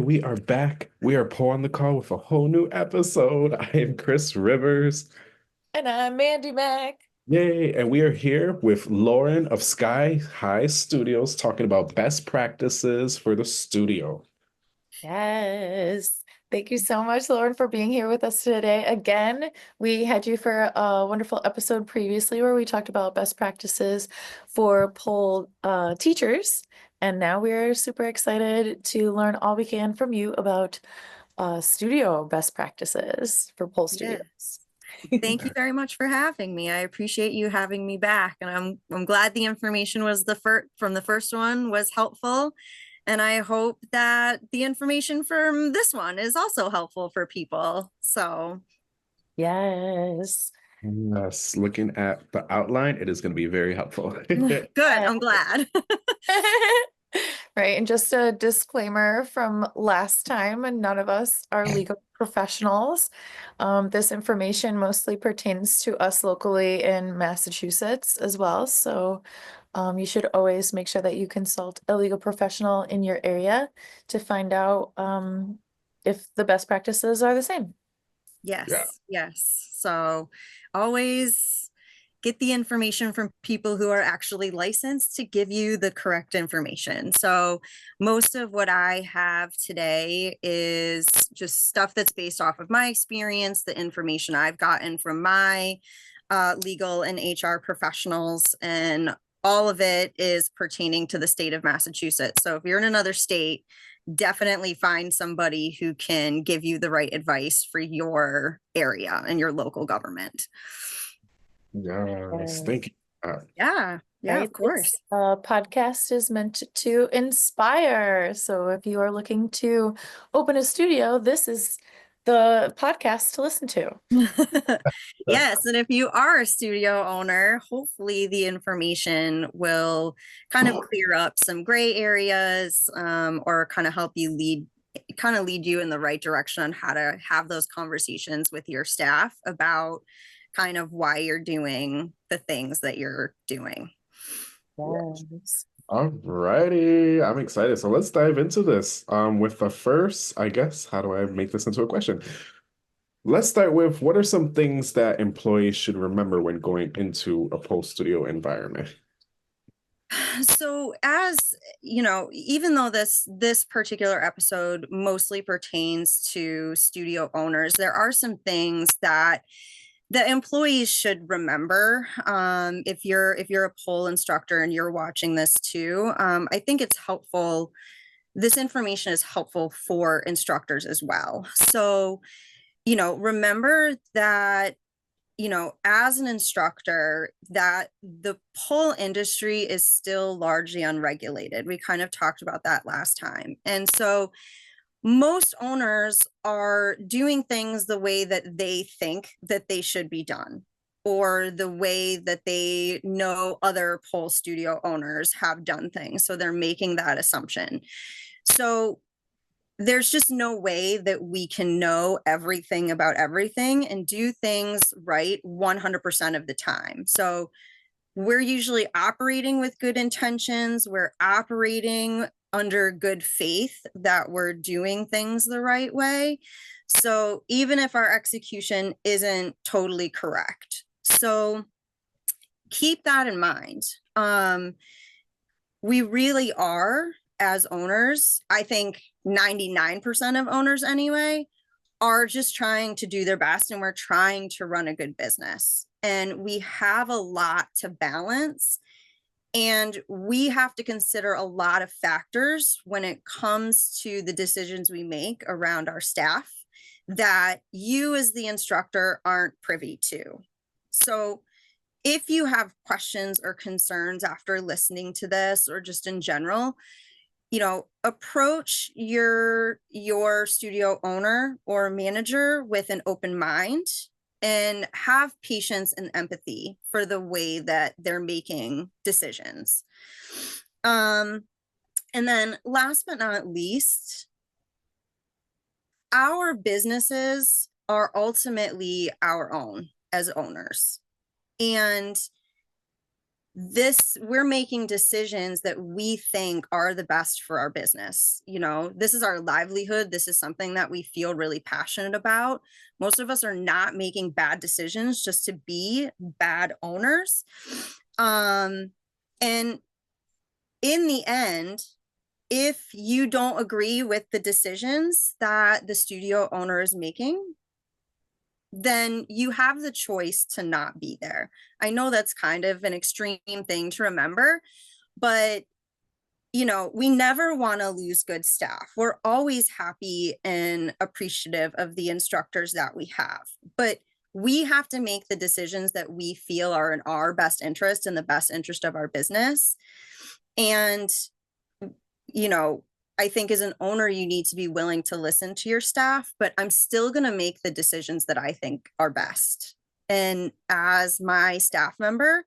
we are back. We are pulling the call with a whole new episode. I am Cris Rivers. And I'm Mandy Mac. Yay. And we are here with Lauren of Sky High Studios talking about best practices for the studio. Yes. Thank you so much, Lauren, for being here with us today. Again, we had you for a wonderful episode previously where we talked about best practices for pole teachers. And now we're super excited to learn all we can from you about studio best practices for pole Yeah. studios. Thank you very much for having me. I appreciate you having me back, and I'm glad the information was from the first one was helpful, and I hope that the information from this one is also helpful for people. So, Yes. Yes, looking at the outline, it is going to be very helpful. good. I'm glad. Right. And just a disclaimer from last time, and none of us are legal professionals. This information mostly pertains to us locally in Massachusetts as well. So you should always make sure that you consult a legal professional in your area to find out if the best practices are the same. Yeah. Yes. So always get the information from people who are actually licensed to give you the correct information. So most of what I have today is just stuff that's based off of my experience, the information I've gotten from my legal and HR professionals, and all of it is pertaining to the state of Massachusetts. So if you're in another state, definitely find somebody who can give you the right advice for your area and your local government. Yes, thank you. Yeah, Right. of course. This podcast is meant to inspire. So if you are looking to open a studio, this is the podcast to listen to. Yes, and if you are a studio owner, hopefully the information will kind of clear up some gray areas, or kind of help you lead you in the right direction on how to have those conversations with your staff about kind of why you're doing the things that you're doing. Yes. All righty. I'm excited. So let's dive into this. With the first, I guess, how do I make this into a question? Let's start with what are some things that employees should remember when going into a post studio environment? So as you know, even though this particular episode mostly pertains to studio owners, there are some things that the employees should remember. If you're a pole instructor and you're watching this too, I think it's helpful. This information is helpful for instructors as well. So, remember that, as an instructor, that the pole industry is still largely unregulated. We kind of talked about that last time. And so most owners are doing things the way that they think that they should be done, or the way that they know other pole studio owners have done things. So they're making that assumption. So there's just no way that we can know everything about everything and do things right 100% of the time. So we're usually operating with good intentions. We're operating under good faith that we're doing things the right way. So even if our execution isn't totally correct. So keep that in mind. We really are, as owners, I think 99% of owners anyway, are just trying to do their best, and we're trying to run a good business. And we have a lot to balance, and we have to consider a lot of factors when it comes to the decisions we make around our staff that you as the instructor aren't privy to. So if you have questions or concerns after listening to this, or just in general, approach your studio owner or manager with an open mind, and have patience and empathy for the way that they're making decisions. And then last but not least, our businesses are ultimately our own as owners. And we're making decisions that we think are the best for our business. You know, this is our livelihood. This is something that we feel really passionate about. Most of us are not making bad decisions just to be bad owners. And in the end, if you don't agree with the decisions that the studio owner is making, then you have the choice to not be there. I know that's kind of an extreme thing to remember, but you know, we never want to lose good staff. We're always happy and appreciative of the instructors that we have, but we have to make the decisions that we feel are in our best interest and the best interest of our business. And, you know, I think as an owner, you need to be willing to listen to your staff, but I'm still going to make the decisions that I think are best. And as my staff member,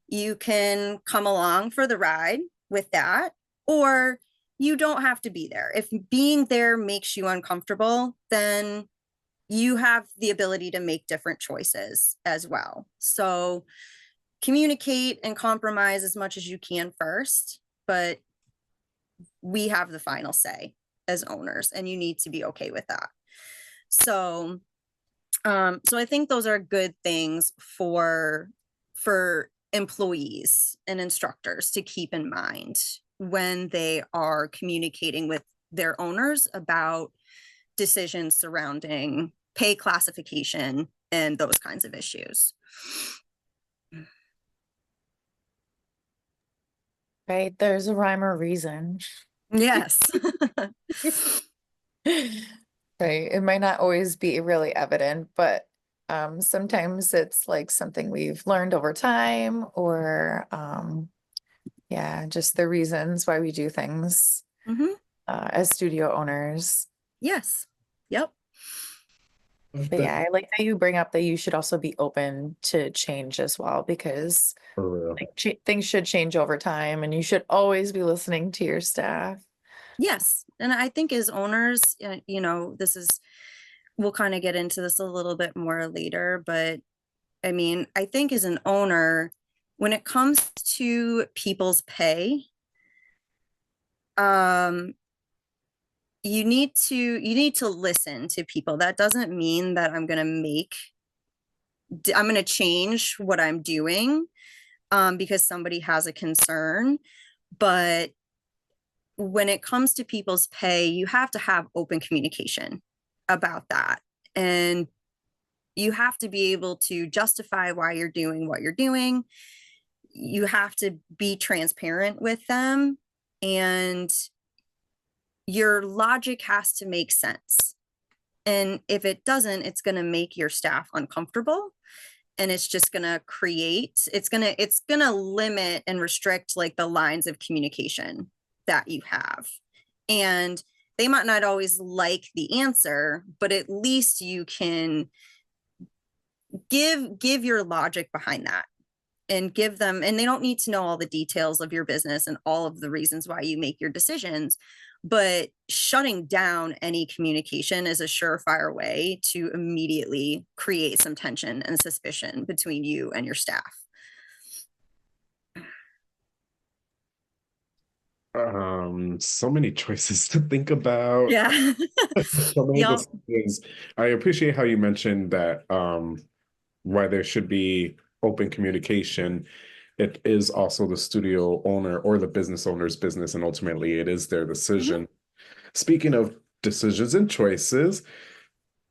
you can come along for the ride with that, or you don't have to be there. If being there makes you uncomfortable, then you have the ability to make different choices as well. So communicate and compromise as much as you can first, but we have the final say as owners, and you need to be okay with that. So, so I think those are good things for employees and instructors to keep in mind when they are communicating with their owners about decisions surrounding pay classification and those kinds of issues. Right? There's a rhyme or reason. Yes. Right. It might not always be really evident, but sometimes it's like something we've learned over time, or yeah, just the reasons why we do things Mm-hmm. as studio owners. Yes. Yep. But yeah, I like that you bring up that you should also be open to change as well, because For real. like, things should change over time, and you should always be listening to your staff. Yes. And I think as owners, you know, we'll kind of get into this a little bit more later, but I mean, I think as an owner, when it comes to people's pay, um, you need to listen to people. That doesn't mean that I'm going to change what I'm doing, because somebody has a concern. But when it comes to people's pay, you have to have open communication about that. And you have to be able to justify why you're doing what you're doing. You have to be transparent with them, and your logic has to make sense. And if it doesn't, it's going to make your staff uncomfortable, and it's just going to it's going to limit and restrict like the lines of communication that you have. And they might not always like the answer, but at least you can give your logic behind that, and give them, and they don't need to know all the details of your business and all of the reasons why you make your decisions, but shutting down any communication is a surefire way to immediately create some tension and suspicion between you and your staff. So many choices to think about. Yeah. So many Yep. decisions. I appreciate how you mentioned that why there should be open communication. It is also the studio owner or the business owner's business, and ultimately it is their decision. Mm-hmm. Speaking of decisions and choices,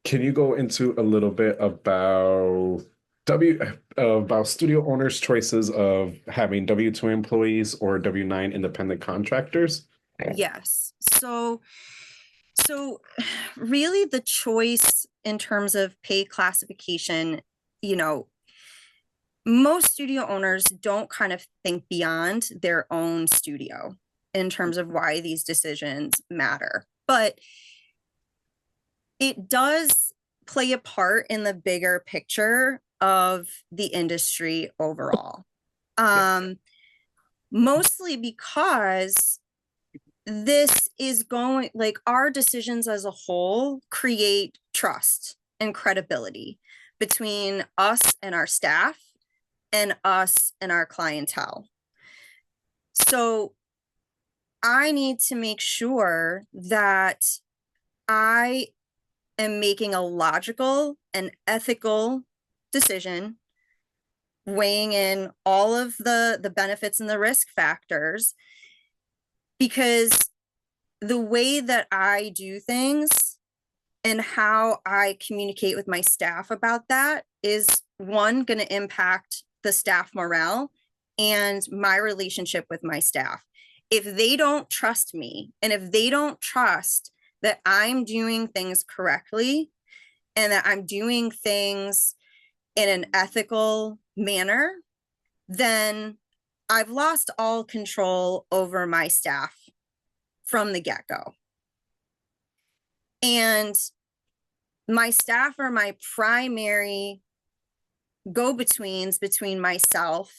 can you go into a little bit about about studio owners' choices of having W-2 employees or W-9 independent contractors? Yes. So really the choice in terms of pay classification, you know, most studio owners don't kind of think beyond their own studio in terms of why these decisions matter. But it does play a part in the bigger picture of the industry overall. Mostly because this is going, like, our decisions as a whole create trust and credibility between us and our staff, and us and our clientele. So I need to make sure that I am making a logical and ethical decision, weighing in all of the benefits and the risk factors, because the way that I do things and how I communicate with my staff about that is, one, going to impact the staff morale and my relationship with my staff. If they don't trust me, and if they don't trust that I'm doing things correctly and that I'm doing things in an ethical manner, then I've lost all control over my staff from the get-go. And my staff are my primary go-betweens between myself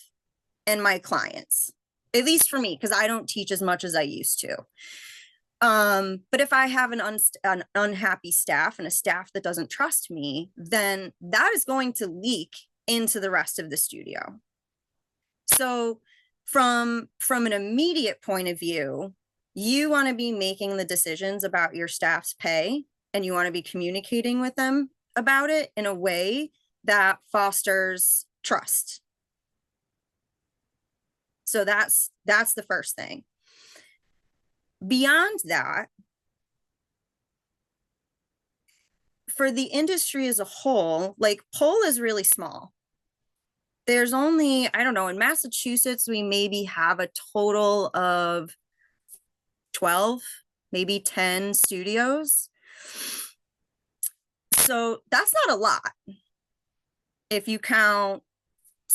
and my clients, at least for me, because I don't teach as much as I used to. But if I have an unhappy staff and a staff that doesn't trust me, then that is going to leak into the rest of the studio. So from an immediate point of view, you want to be making the decisions about your staff's pay, and you want to be communicating with them about it in a way that fosters trust. So that's the first thing. Beyond that, for the industry as a whole, like, poll is really small. There's only, I don't know, in Massachusetts, we maybe have a total of 12, maybe 10 studios. So that's not a lot if you count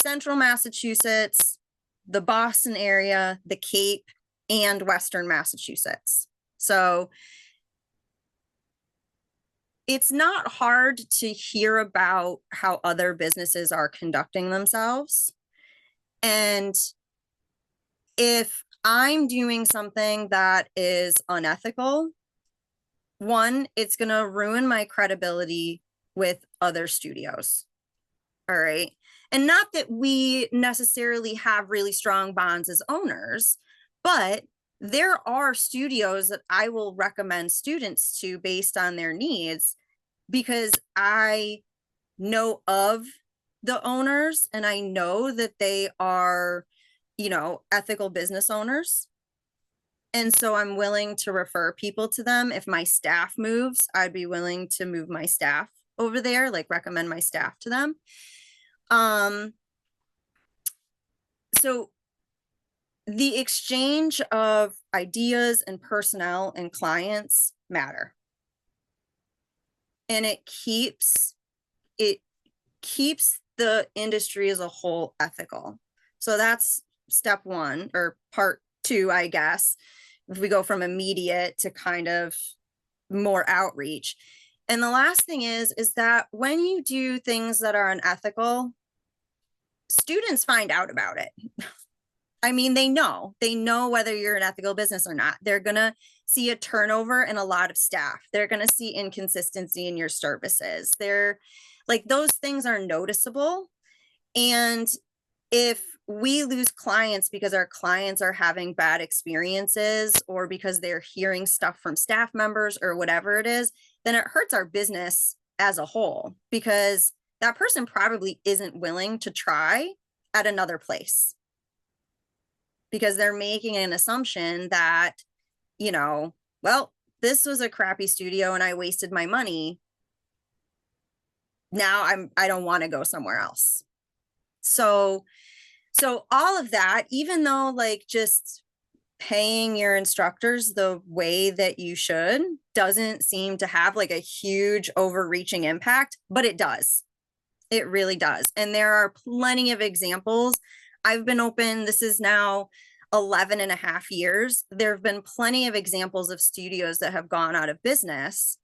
Central Massachusetts, the Boston area, the Cape, and Western Massachusetts. So it's not hard to hear about how other businesses are conducting themselves. And if I'm doing something that is unethical, one, it's going to ruin my credibility with other studios. All right. And not that we necessarily have really strong bonds as owners, but there are studios that I will recommend students to based on their needs, because I know of the owners and I know that they are, ethical business owners. And so I'm willing to refer people to them. If my staff moves, I'd be willing to move my staff over there, like recommend my staff to them. So the exchange of ideas and personnel and clients matter. And it keeps the industry as a whole ethical. So that's step one, or part two, I guess, if we go from immediate to kind of more outreach. And the last thing is that when you do things that are unethical, students find out about it. I mean, they know whether you're an ethical business or not. They're going to see a turnover in a lot of staff. They're going to see inconsistency in your services. They're like, those things are noticeable. And if we lose clients because our clients are having bad experiences, or because they're hearing stuff from staff members or whatever it is, then it hurts our business as a whole, because that person probably isn't willing to try at another place, because they're making an assumption that, well, this was a crappy studio and I wasted my money. Now I don't want to go somewhere else. So all of that, even though like just paying your instructors the way that you should doesn't seem to have like a huge overreaching impact, but it does. It really does. And there are plenty of examples. I've been open, this is now 11 and a half years. There have been plenty of examples of studios that have gone out of business,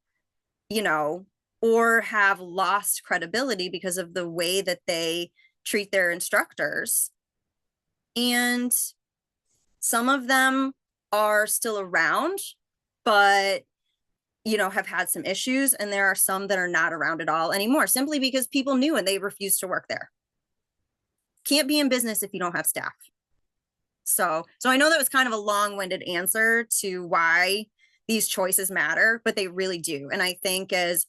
or have lost credibility because of the way that they treat their instructors. And some of them are still around, but, have had some issues. And there are some that are not around at all anymore, simply because people knew and they refused to work there. can't be in business if you don't have staff. So I know that was kind of a long-winded answer to why these choices matter, but they really do. And I think as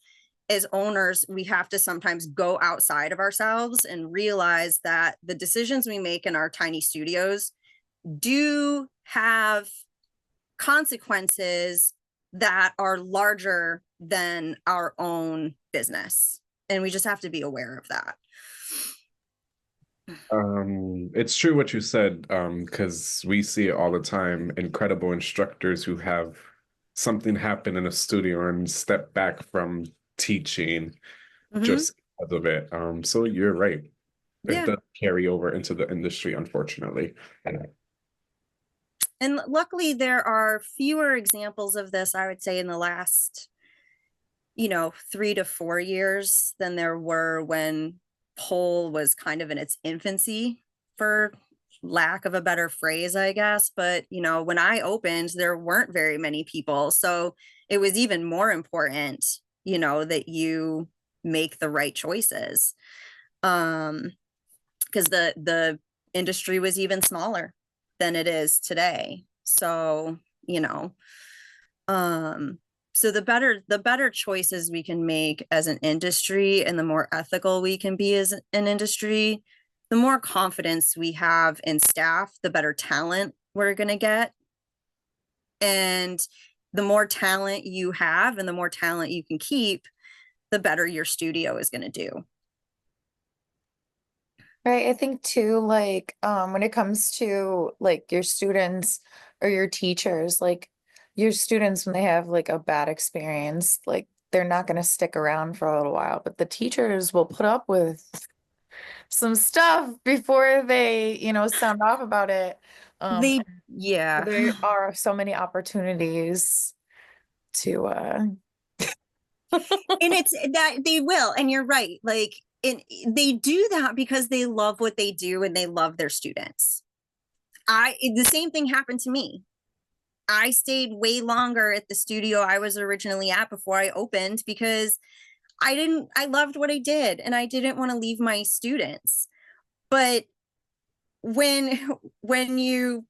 owners, we have to sometimes go outside of ourselves and realize that the decisions we make in our tiny studios do have consequences that are larger than our own business. And we just have to be aware of that. It's true what you said, because we see it all the time. Incredible instructors who have something happen in a studio and step back from teaching just because of it. So you're right. It does carry over into the industry, unfortunately. And luckily, there are fewer examples of this, I would say, in the last, 3 to 4 years than there were when pole was kind of in its infancy, for lack of a better phrase, I guess. But, when I opened, there weren't very many people. So it was even more important, that you make the right choices. Because the industry was even smaller than it is today. So, so the better choices we can make as an industry and the more ethical we can be as an industry, the more confidence we have in staff, the better talent we're going to get. And the more talent you have and the more talent you can keep, the better your studio is going to do. Right. I think too, like, when it comes to like your students or your teachers, like your students, when they have like a bad experience, like they're not going to stick around for a little while, but the teachers will put up with some stuff before they, sound off about it. There are so many opportunities to, and it's that they will, and you're right. Like, and they do that because they love what they do and they love their students. The same thing happened to me. I stayed way longer at the studio I was originally at before I opened because I loved what I did and I didn't want to leave my students. But when you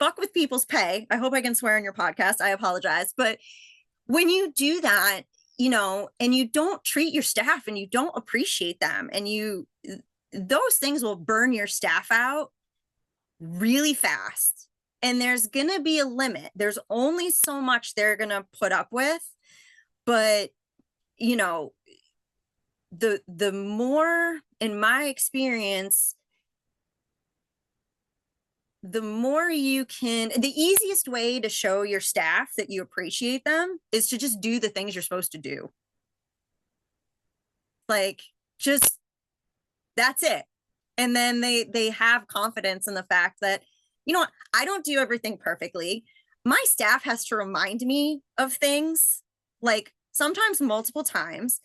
fuck with people's pay, I hope I can swear on your podcast, I apologize. But when you do that, and you don't treat your staff and you don't appreciate them, and those things will burn your staff out really fast. And there's going to be a limit. There's only so much they're going to put up with. But, the more, in my experience, the more the easiest way to show your staff that you appreciate them is to just do the things you're supposed to do. Like, just, that's it. And then they have confidence in the fact that, I don't do everything perfectly. My staff has to remind me of things, like sometimes multiple times,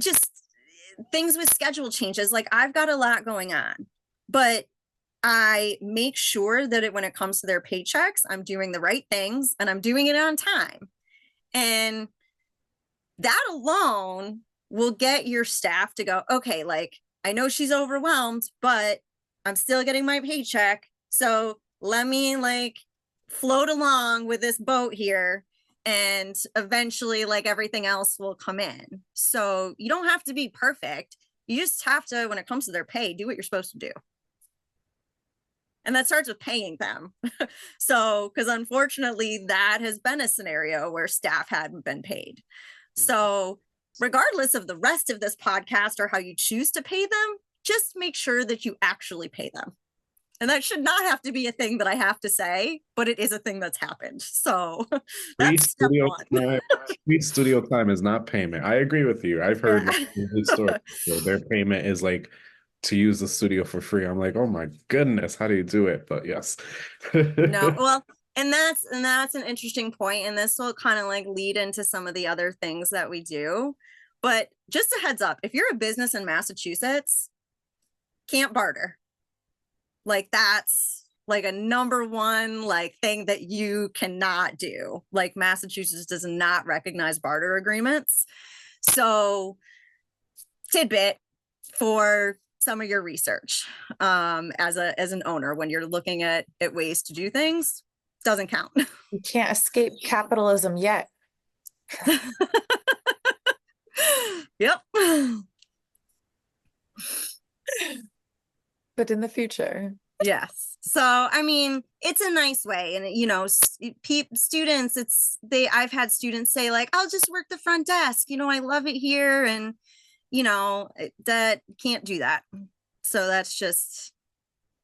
just things with schedule changes. Like, I've got a lot going on, but I make sure that when it comes to their paychecks, I'm doing the right things and I'm doing it on time. And that alone will get your staff to go, okay, like, I know she's overwhelmed, but I'm still getting my paycheck. So let me like float along with this boat here. And eventually, like, everything else will come in. So you don't have to be perfect. You just have to, when it comes to their pay, do what you're supposed to do. And that starts with paying them. So, because unfortunately, that has been a scenario where staff hadn't been paid. So regardless of the rest of this podcast or how you choose to pay them, just make sure that you actually pay them. And that should not have to be a thing that I have to say, but it is a thing that's happened. So that's step one. Free studio time is not payment. I agree with you. I've heard stories where their payment is like to use the studio for free. I'm like, oh my goodness, how do you do it? But yes. No, well, and that's an interesting point, and this will kind of like lead into some of the other things that we do. But just a heads up, if you're a business in Massachusetts, can't barter. Like, that's like a number one like thing that you cannot do. Like, Massachusetts does not recognize barter agreements. So tidbit for some of your research as an owner when you're looking at ways to do things. Doesn't count. You can't escape capitalism yet. Yep. But in the future. Yes. So, I mean, it's a nice way. And, you know, students, I've had students say like, I'll just work the front desk. You know, I love it here. And, you know, that can't do that. So that's just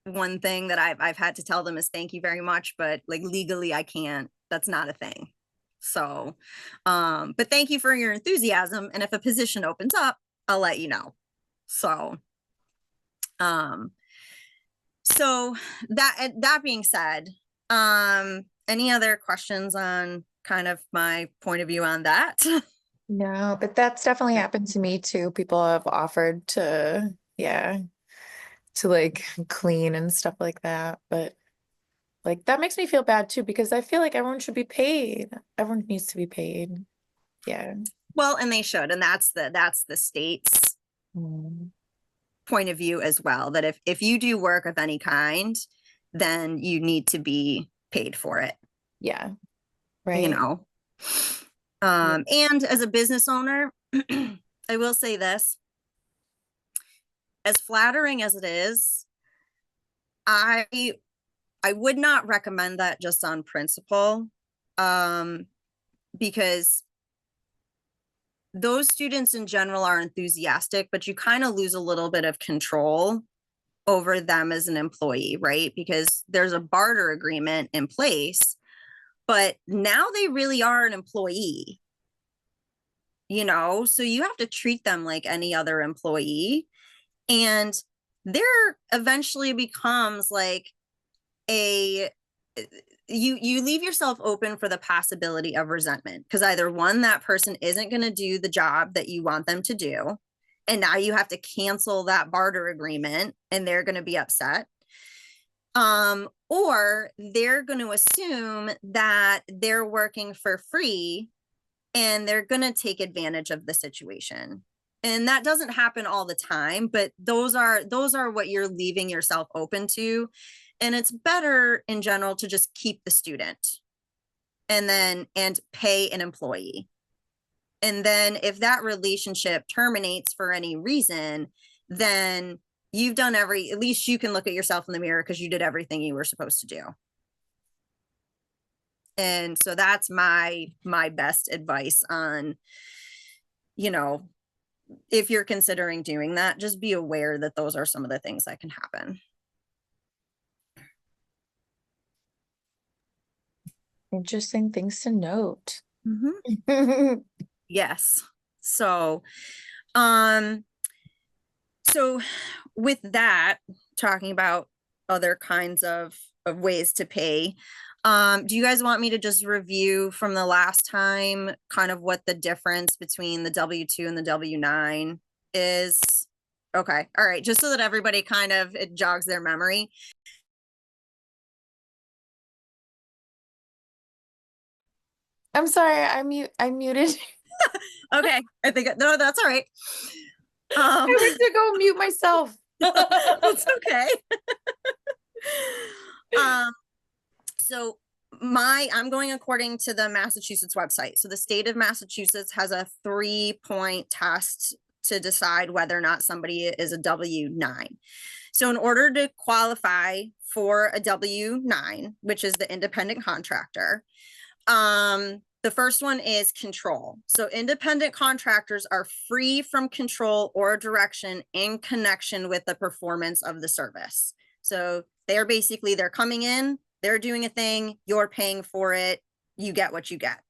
one thing that I've had to tell them is thank you very much. But like legally, I can't, that's not a thing. So, but thank you for your enthusiasm. And if a position opens up, I'll let you know. So, so that being said, any other questions on kind of my point of view on that? No, but that's definitely happened to me too. People have offered to, yeah, to like clean and stuff like that. But like that makes me feel bad too, because I feel like everyone should be paid. Everyone needs to be paid. Yeah. Well, and they should, and that's the state's point of view as well, that if you do work of any kind, then you need to be paid for it. Yeah. Right. You know. And as a business owner, I will say this, as flattering as it is, I would not recommend that just on principle, because those students in general are enthusiastic, but you kind of lose a little bit of control over them as an employee, right? Because there's a barter agreement in place, but now they really are an employee, you know? So you have to treat them like any other employee. And there eventually becomes like you leave yourself open for the possibility of resentment, because either one, that person isn't going to do the job that you want them to do, and now you have to cancel that barter agreement and they're going to be upset, or they're going to assume that they're working for free and they're going to take advantage of the situation. And that doesn't happen all the time, but those are what you're leaving yourself open to. And it's better in general to just keep the student and pay an employee. And then if that relationship terminates for any reason, then you've done at least you can look at yourself in the mirror because you did everything you were supposed to do. And so that's my best advice on, you know, if you're considering doing that, just be aware that those are some of the things that can happen. Interesting things to note. Mm-hmm. Yes. So, so with that, talking about other kinds of ways to pay, do you guys want me to just review from the last time kind of what the difference between the W-2 and the W-9 is? Okay. All right. Just so that everybody kind of, it jogs their memory. I'm sorry, I muted. Okay. I think, no, that's all right. I went to go mute myself. It's okay. So I'm going according to the Massachusetts website. So the state of Massachusetts has a 3-point test to decide whether or not somebody is a W-9. So in order to qualify for a W-9, which is the independent contractor, the first one is control. So independent contractors are free from control or direction in connection with the performance of the service. So they're coming in, they're doing a thing, you're paying for it, you get what you get.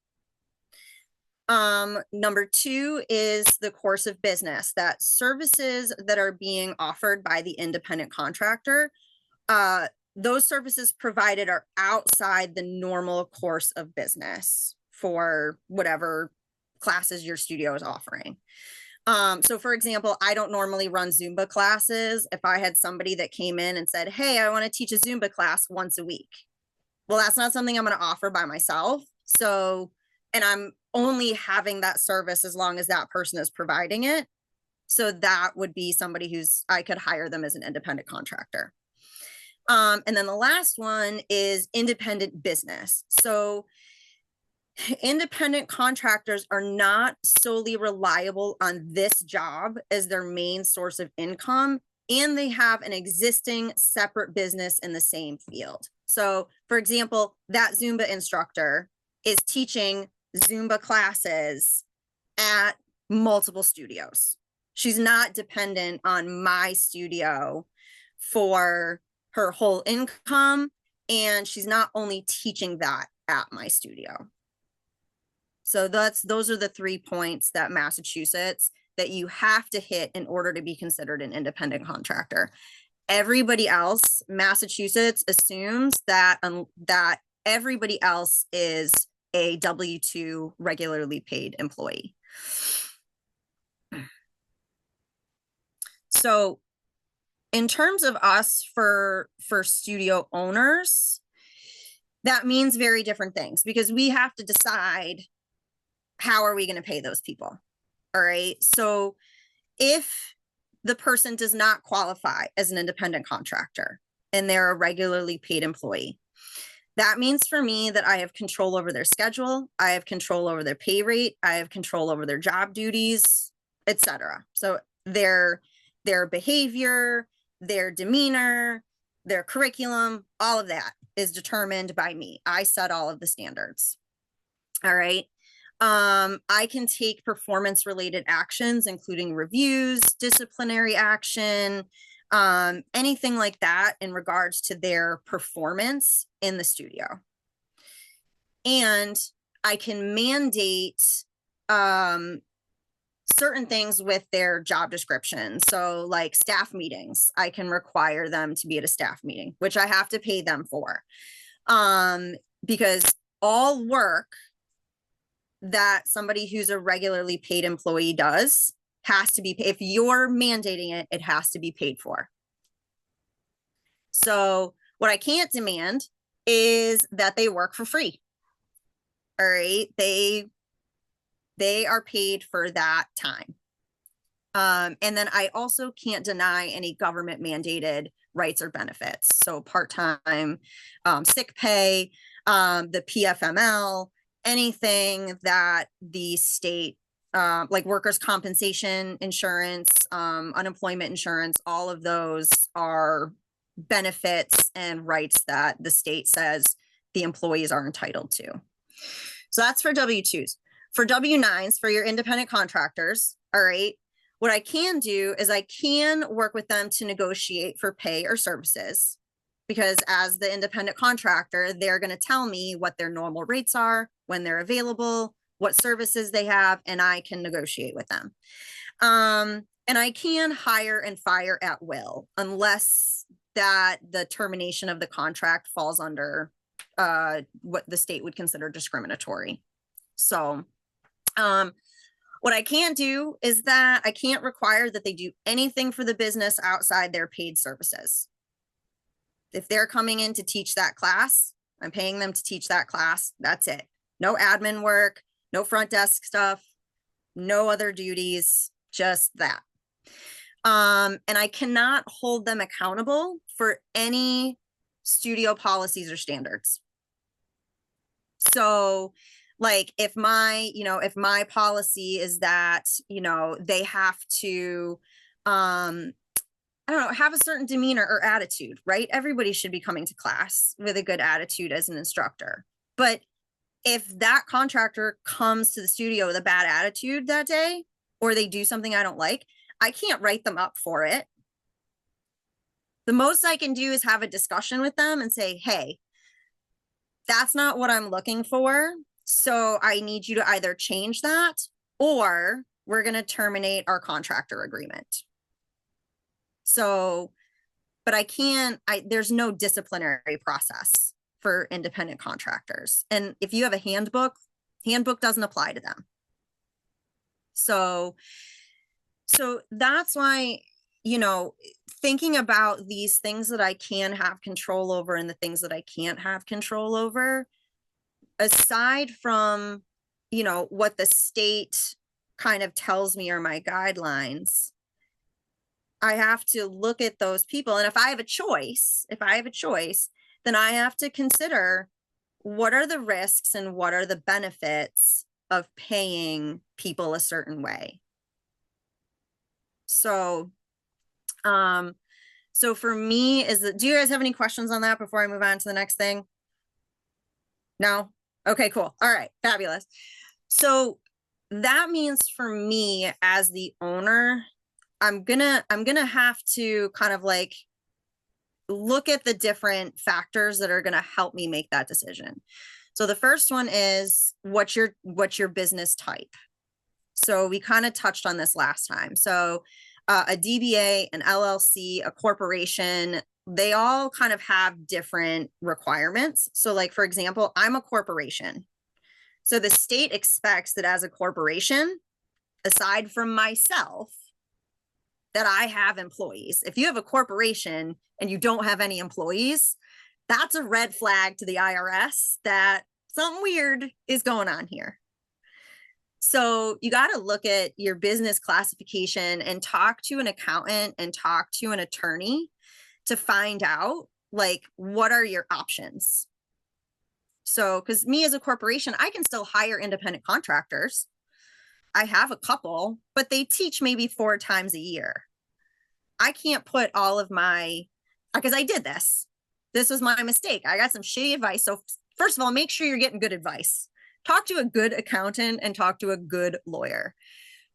Number 2 is the course of business, that services that are being offered by the independent contractor, those services provided are outside the normal course of business for whatever classes your studio is offering. So for example, I don't normally run Zumba classes. If I had somebody that came in and said, hey, I want to teach a Zumba class once a week. Well, that's not something I'm going to offer by myself. So, and I'm only having that service as long as that person is providing it. So that would be somebody I could hire them as an independent contractor. And then the last one is independent business. So independent contractors are not solely reliable on this job as their main source of income, and they have an existing separate business in the same field. So, for example, that Zumba instructor is teaching Zumba classes at multiple studios. She's not dependent on my studio for her whole income, and she's not only teaching that at my studio. So those are the 3 points that Massachusetts that you have to hit in order to be considered an independent contractor. Everybody else, Massachusetts assumes that that everybody else is a W-2 regularly paid employee. So in terms of us for studio owners, that means very different things, because we have to decide, how are we going to pay those people? All right. So if the person does not qualify as an independent contractor and they're a regularly paid employee, that means for me that I have control over their schedule, I have control over their pay rate, I have control over their job duties, etc. So their behavior, their demeanor, their curriculum, all of that is determined by me. I set all of the standards. All right. I can take performance related actions, including reviews, disciplinary action, anything like that in regards to their performance in the studio. And I can mandate certain things with their job description. So like staff meetings, I can require them to be at a staff meeting, which I have to pay them for. Because all work that somebody who's a regularly paid employee does has to be paid. If you're mandating it, it has to be paid for. So what I can't demand is that they work for free. All right. They are paid for that time. And then I also can't deny any government mandated rights or benefits. So part-time sick pay, the PFML, anything that the state, like workers' compensation insurance, unemployment insurance, all of those are benefits and rights that the state says the employees are entitled to. So that's for W-2s. For W-9s, for your independent contractors, all right, what I can do is I can work with them to negotiate for pay or services, because as the independent contractor, they're going to tell me what their normal rates are, when they're available, what services they have, and I can negotiate with them. And I can hire and fire at will, unless that the termination of the contract falls under what the state would consider discriminatory. So what I can't do is that I can't require that they do anything for the business outside their paid services. If they're coming in to teach that class, I'm paying them to teach that class. That's it. No admin work, no front desk stuff, no other duties, just that. And I cannot hold them accountable for any studio policies or standards. So like if my policy is that, they have to, I don't know, have a certain demeanor or attitude, right? Everybody should be coming to class with a good attitude as an instructor. But if that contractor comes to the studio with a bad attitude that day, or they do something I don't like, I can't write them up for it. The most I can do is have a discussion with them and say, hey, that's not what I'm looking for. So I need you to either change that, or we're going to terminate our contractor agreement. So, but there's no disciplinary process for independent contractors. And if you have a handbook doesn't apply to them. So that's why, thinking about these things that I can have control over and the things that I can't have control over, aside from, what the state kind of tells me are my guidelines, I have to look at those people. And if I have a choice, then I have to consider what are the risks and what are the benefits of paying people a certain way. So, so for me, do you guys have any questions on that before I move on to the next thing? No? Okay, cool. All right, fabulous. So that means for me as the owner, I'm gonna have to kind of like look at the different factors that are gonna help me make that decision. So the first one is what's your business type? So we kind of touched on this last time. So a DBA, an LLC, a corporation, they all kind of have different requirements. So like, for example, I'm a corporation. So the state expects that as a corporation, aside from myself, that I have employees. If you have a corporation and you don't have any employees, that's a red flag to the IRS that something weird is going on here. So you got to look at your business classification and talk to an accountant and talk to an attorney to find out like what are your options. So because me as a corporation, I can still hire independent contractors. I have a couple, but they teach maybe 4 times a year. I can't put all of because I did this. This was my mistake. I got some shitty advice. So first of all, make sure you're getting good advice. Talk to a good accountant and talk to a good lawyer,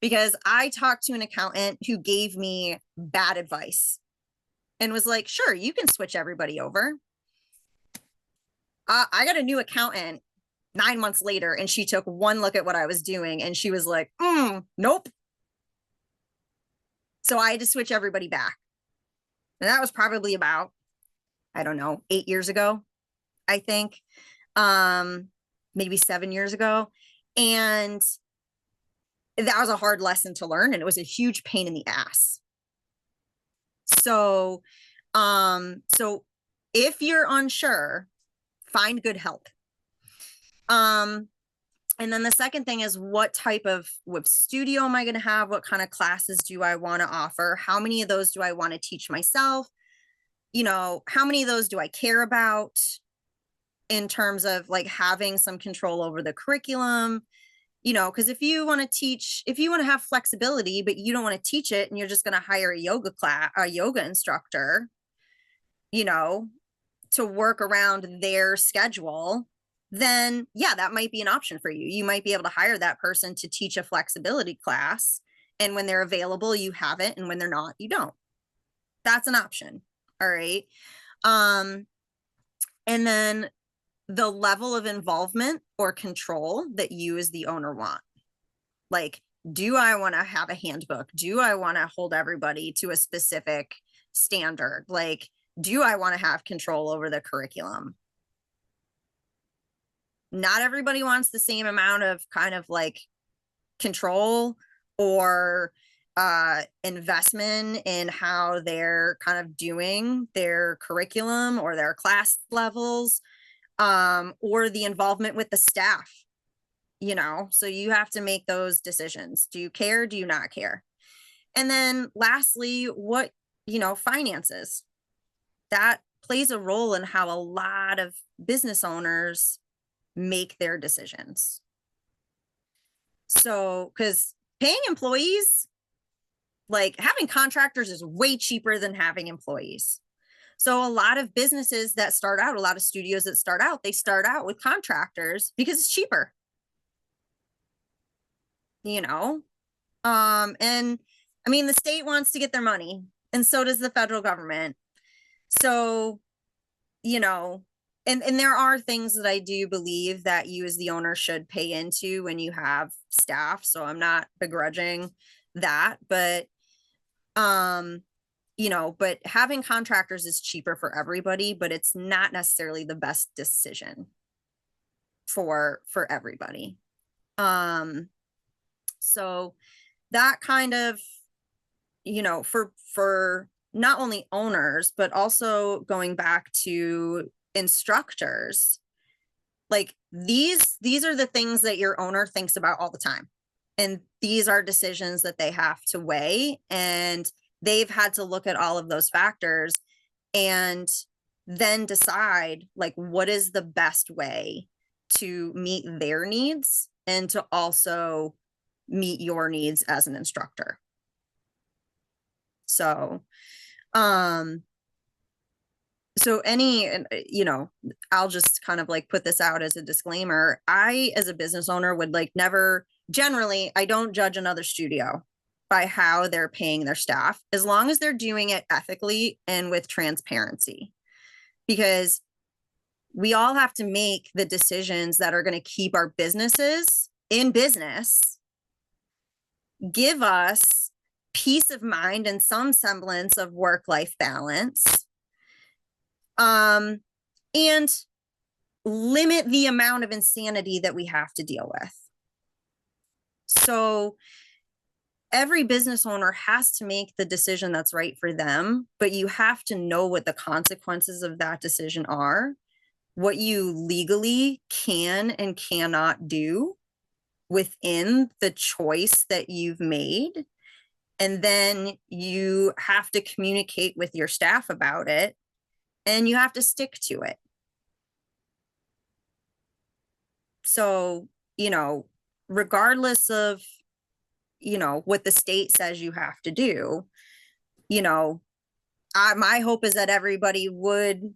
because I talked to an accountant who gave me bad advice and was like, sure, you can switch everybody over. I got a new accountant 9 months later, and she took one look at what I was doing and she was like, nope. So I had to switch everybody back. And that was probably about, I don't know, 8 years ago, I think. Maybe 7 years ago. And that was a hard lesson to learn. And it was a huge pain in the ass. So, so if you're unsure, find good help. And then the second thing is what type of studio am I going to have? What kind of classes do I want to offer? How many of those do I want to teach myself? You know, how many of those do I care about in terms of like having some control over the curriculum? You know, because if you want to have flexibility, but you don't want to teach it and you're just going to hire a yoga instructor, you know, to work around their schedule, then yeah, that might be an option for you. You might be able to hire that person to teach a flexibility class. And when they're available, you have it. And when they're not, you don't. That's an option. All right. And then the level of involvement or control that you as the owner want. Like, do I want to have a handbook? Do I want to hold everybody to a specific standard? Like, do I want to have control over the curriculum? Not everybody wants the same amount of kind of like control or investment in how they're kind of doing their curriculum or their class levels, or the involvement with the staff, you know, so you have to make those decisions. Do you care? Do you not care? And then lastly, what, you know, finances. That plays a role in how a lot of business owners make their decisions. So, because paying employees, like having contractors is way cheaper than having employees. So a lot of businesses that start out, a lot of studios that start out, they start out with contractors because it's cheaper, you know? And I mean, the state wants to get their money, and so does the federal government. So, you know, and there are things that I do believe that you as the owner should pay into when you have staff. So I'm not begrudging that, but, you know, but having contractors is cheaper for everybody, but it's not necessarily the best decision for everybody. So that kind of, you know, for not only owners, but also going back to instructors, like these are the things that your owner thinks about all the time. And these are decisions that they have to weigh. And they've had to look at all of those factors and then decide like what is the best way to meet their needs and to also meet your needs as an instructor. So, so any, you know, I'll just kind of like put this out as a disclaimer. I, as a business owner, would like never, generally, I don't judge another studio by how they're paying their staff, as long as they're doing it ethically and with transparency, because we all have to make the decisions that are going to keep our businesses in business, give us peace of mind and some semblance of work-life balance, and limit the amount of insanity that we have to deal with. So every business owner has to make the decision that's right for them, but you have to know what the consequences of that decision are, what you legally can and cannot do within the choice that you've made. And then you have to communicate with your staff about it, and you have to stick to it. So, you know, regardless of, you know, what the state says you have to do, you know, my hope is that everybody would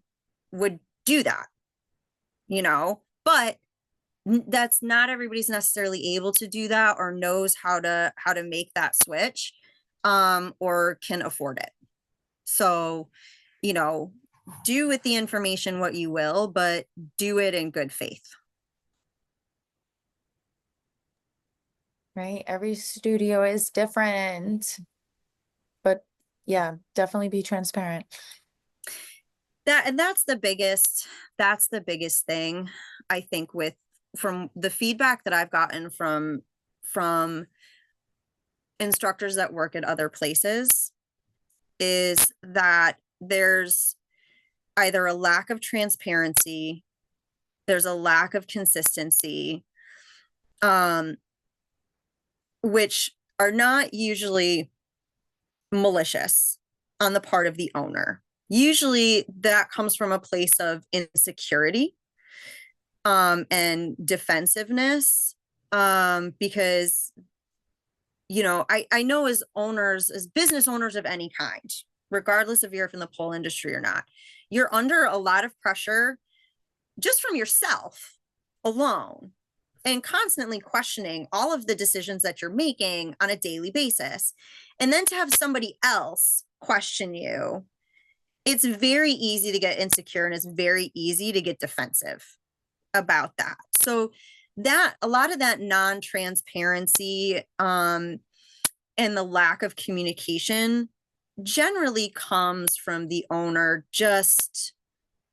do that, you know, but that's not everybody's necessarily able to do that or knows how to make that switch, or can afford it. So, you know, do with the information what you will, but do it in good faith. Right? Every studio is different, but yeah, definitely be transparent. That's the biggest thing, I think, from the feedback that I've gotten from instructors that work at other places, is that there's either a lack of transparency, there's a lack of consistency, which are not usually malicious on the part of the owner. Usually that comes from a place of insecurity, and defensiveness, because, you know, I know as owners, as business owners of any kind, regardless if you're from the pole industry or not, you're under a lot of pressure just from yourself alone, and constantly questioning all of the decisions that you're making on a daily basis. And then to have somebody else question you, it's very easy to get insecure, and it's very easy to get defensive about that. So that a lot of that non-transparency, and the lack of communication generally comes from the owner just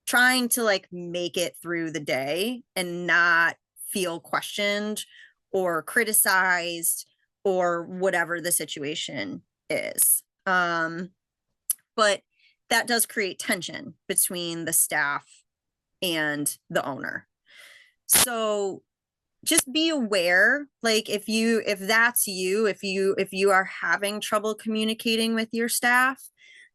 trying to like make it through the day and not feel questioned or criticized or whatever the situation is. But that does create tension between the staff and the owner. So just be aware, like if that's you, if you are having trouble communicating with your staff,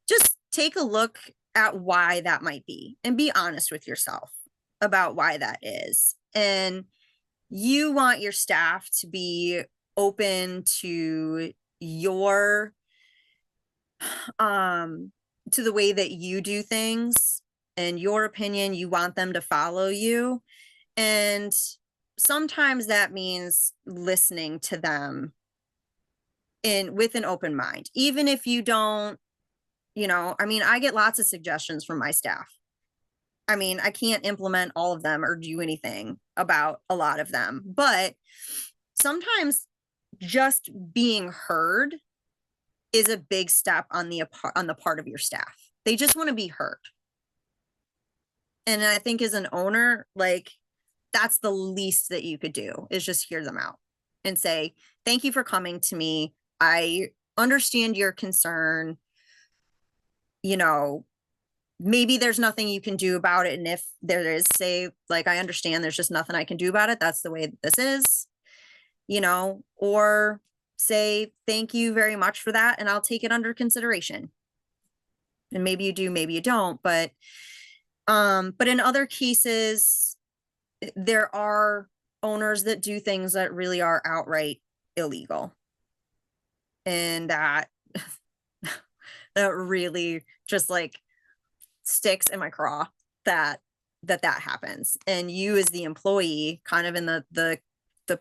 just take a look at why that might be and be honest with yourself about why that is. And you want your staff to be open to your to the way that you do things and your opinion. You want them to follow you, and sometimes that means listening to them with an open mind, even if you don't, you know, I mean, I get lots of suggestions from my staff. I mean, I can't implement all of them or do anything about a lot of them, but sometimes just being heard is a big step on the part of your staff. They just want to be heard. And I think as an owner, like, that's the least that you could do, is just hear them out and say, thank you for coming to me. I understand your concern. You know, maybe there's nothing you can do about it. And if there is, say, like, I understand there's just nothing I can do about it. That's the way this is, you know, or say thank you very much for that, and I'll take it under consideration. And maybe you do, maybe you don't, but in other cases, there are owners that do things that really are outright illegal. And that that really just like sticks in my craw that happens. And you as the employee, kind of in the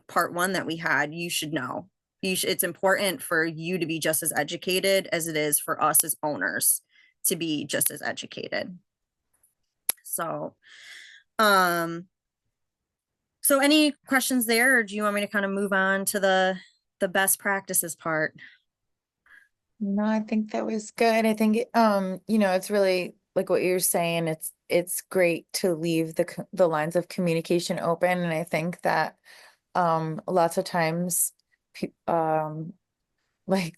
part one that we had, you should know. It's important for you to be just as educated as it is for us as owners to be just as educated. So, so any questions there, or do you want me to kind of move on to the best practices part? No, I think that was good. I think, you know, it's really like what you're saying. It's great to leave the lines of communication open. And I think that, lots of times, like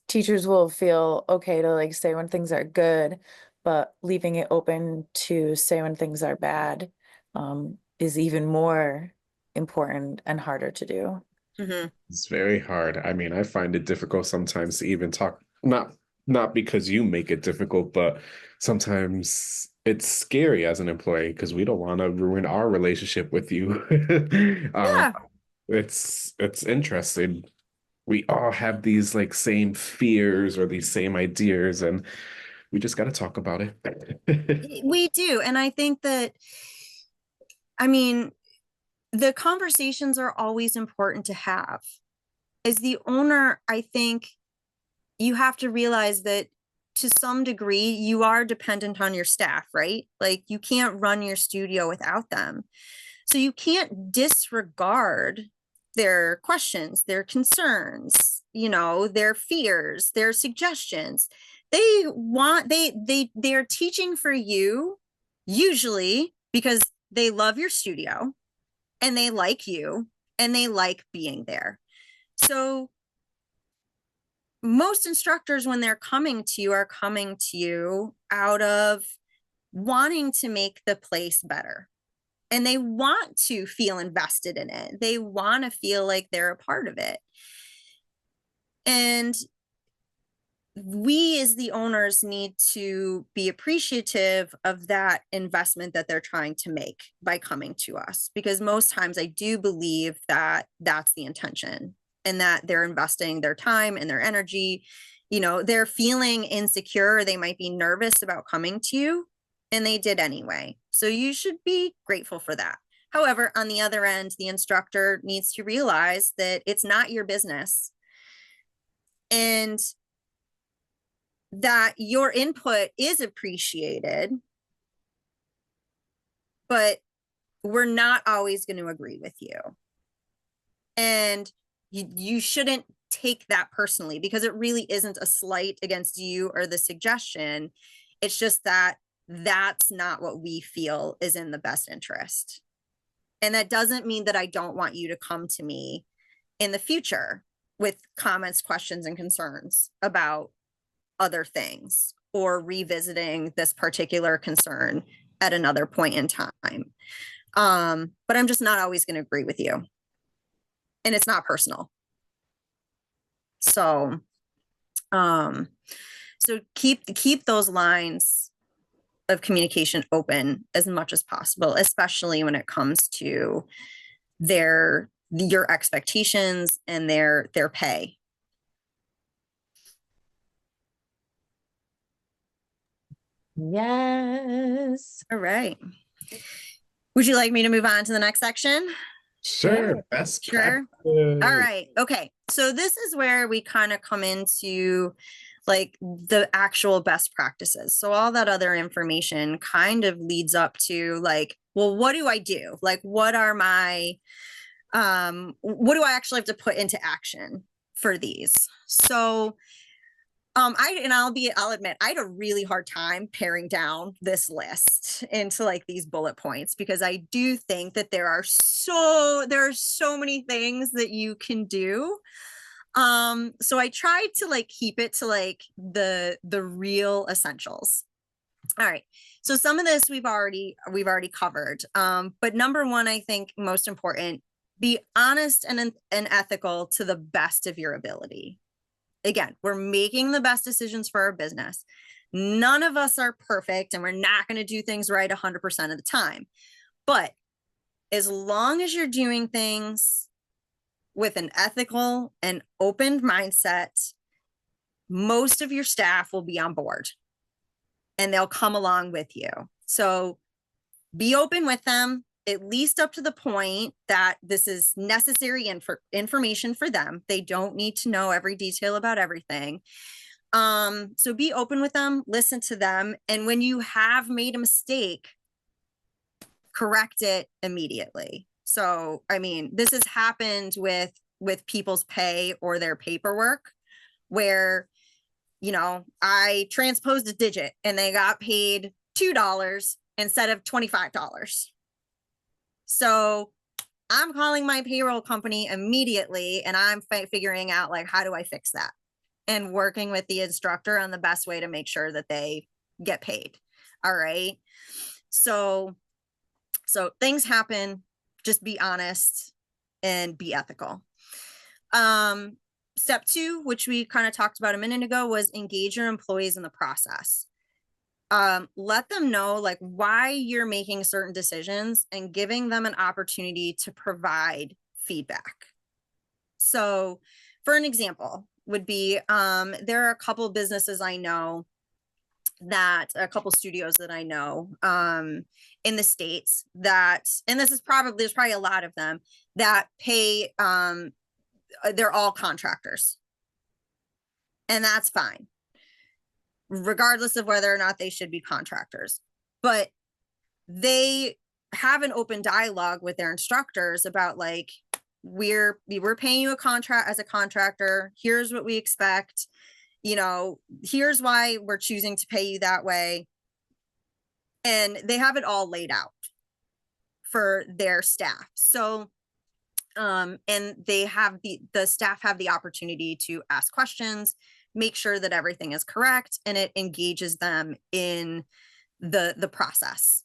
teachers will feel okay to like say when things are good, but leaving it open to say when things are bad, is even more important and harder to do. Mm-hmm. It's very hard. I mean, I find it difficult sometimes to even talk, not because you make it difficult, but sometimes it's scary as an employee because we don't want to ruin our relationship with you. Yeah. It's interesting. We all have these like same fears or these same ideas, and we just got to talk about it. We do. And I think that, I mean, the conversations are always important to have. As the owner, I think you have to realize that to some degree, you are dependent on your staff, right? Like you can't run your studio without them. So you can't disregard their questions, their concerns, you know, their fears, their suggestions. They're teaching for you, usually because they love your studio and they like you and they like being there. So most instructors, when they're coming to you, are coming to you out of wanting to make the place better. And they want to feel invested in it. They want to feel like they're a part of it. And we as the owners need to be appreciative of that investment that they're trying to make by coming to us, because most times I do believe that that's the intention, and that they're investing their time and their energy. You know, they're feeling insecure, they might be nervous about coming to you, and they did anyway. So you should be grateful for that. However, on the other end, the instructor needs to realize that it's not your business, and that your input is appreciated, but we're not always going to agree with you. And you shouldn't take that personally, because it really isn't a slight against you or the suggestion. It's just that that's not what we feel is in the best interest. And that doesn't mean that I don't want you to come to me in the future with comments, questions, and concerns about other things, or revisiting this particular concern at another point in time. But I'm just not always going to agree with you. And it's not personal. So, so keep those lines of communication open as much as possible, especially when it comes to your expectations and their pay. Yes. All right. Would you like me to move on to the next section? Sure, best Sure. practice. All right. Okay. So this is where we kind of come into like the actual best practices. So all that other information kind of leads up to like, well, what do I do? Like, what are my, what do I actually have to put into action for these? So I'll admit, I had a really hard time paring down this list into like these bullet points, because I do think that there are so many things that you can do. So I tried to like keep it to like the real essentials. All right. So some of this we've already covered. But number one, I think most important, Be honest and ethical to the best of your ability. Again, we're making the best decisions for our business. None of us are perfect, and we're not going to do things right 100% of the time. But as long as you're doing things with an ethical and open mindset, most of your staff will be on board and they'll come along with you. So be open with them, at least up to the point that this is necessary information for them. They don't need to know every detail about everything. So be open with them, listen to them. And when you have made a mistake, correct it immediately. So, I mean, this has happened with people's pay or their paperwork where, you know, I transposed a digit and they got paid $2 instead of $25. So I'm calling my payroll company immediately and I'm figuring out like, how do I fix that? And working with the instructor on the best way to make sure that they get paid. All right. So things happen, just be honest and be ethical. Step 2, which we kind of talked about a minute ago, was engage your employees in the process. Let them know like why you're making certain decisions and giving them an opportunity to provide feedback. So for an example would be, there are a couple of businesses I know that a couple studios that I know in the States that, and there's probably a lot of them that pay, they're all contractors. And that's fine, regardless of whether or not they should be contractors. But they have an open dialogue with their instructors about like, we're paying you a contract as a contractor. Here's what we expect. You know, here's why we're choosing to pay you that way. And they have it all laid out for their staff. So, and they have the staff have the opportunity to ask questions, make sure that everything is correct, and it engages them in the process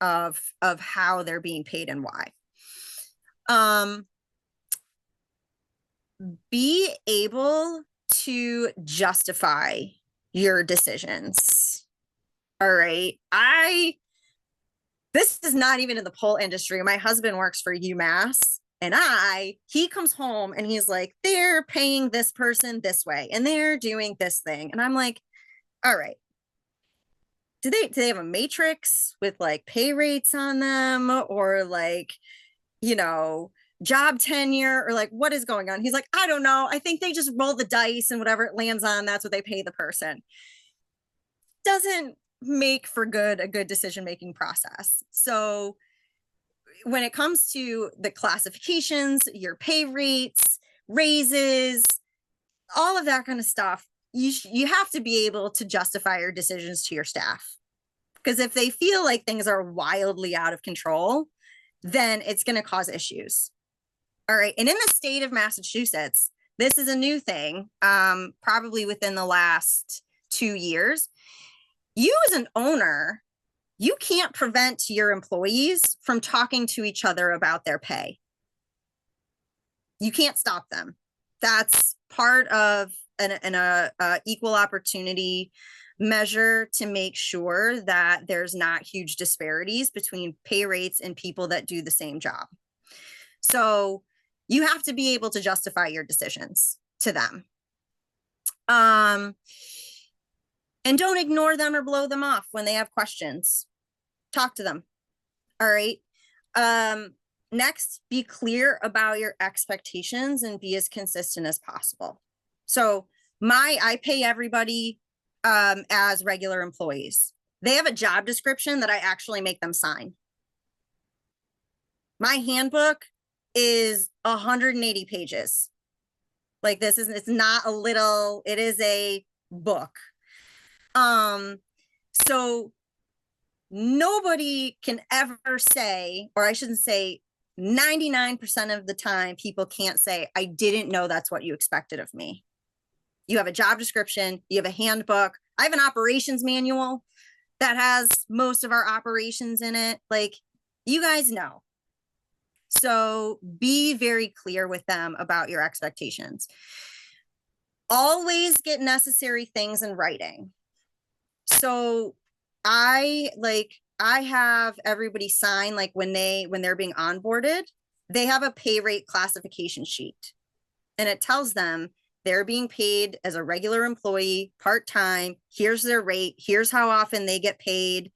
of how they're being paid and why. Be able to justify your decisions. All right. This is not even in the pole industry. My husband works for UMass and he comes home and he's like, they're paying this person this way and they're doing this thing. And I'm like, all right. Do they have a matrix with like pay rates on them or like, you know, job tenure or like what is going on? He's like, I don't know. I think they just roll the dice and whatever it lands on, that's what they pay the person. Doesn't make for a good decision-making process. So when it comes to the classifications, your pay rates, raises, all of that kind of stuff, you have to be able to justify your decisions to your staff. Because if they feel like things are wildly out of control, then it's going to cause issues. All right. And in the state of Massachusetts, this is a new thing, probably within the last 2 years. You as an owner, you can't prevent your employees from talking to each other about their pay. You can't stop them. That's part of an equal opportunity measure to make sure that there's not huge disparities between pay rates and people that do the same job. So you have to be able to justify your decisions to them. And don't ignore them or blow them off when they have questions. Talk to them. All right. Next, be clear about your expectations and be as consistent as possible. So I pay everybody as regular employees. They have a job description that I actually make them sign. My handbook is 180 pages. Like it's not a little, it is a book. So nobody can ever say, or I shouldn't say 99% of the time, people can't say, I didn't know that's what you expected of me. You have a job description, you have a handbook. I have an operations manual that has most of our operations in it. Like, you guys know. So be very clear with them about your expectations. Always get necessary things in writing. So I have everybody sign, like when they're being onboarded, they have a pay rate classification sheet, and it tells them they're being paid as a regular employee, part-time. Here's their rate. Here's how often they get paid.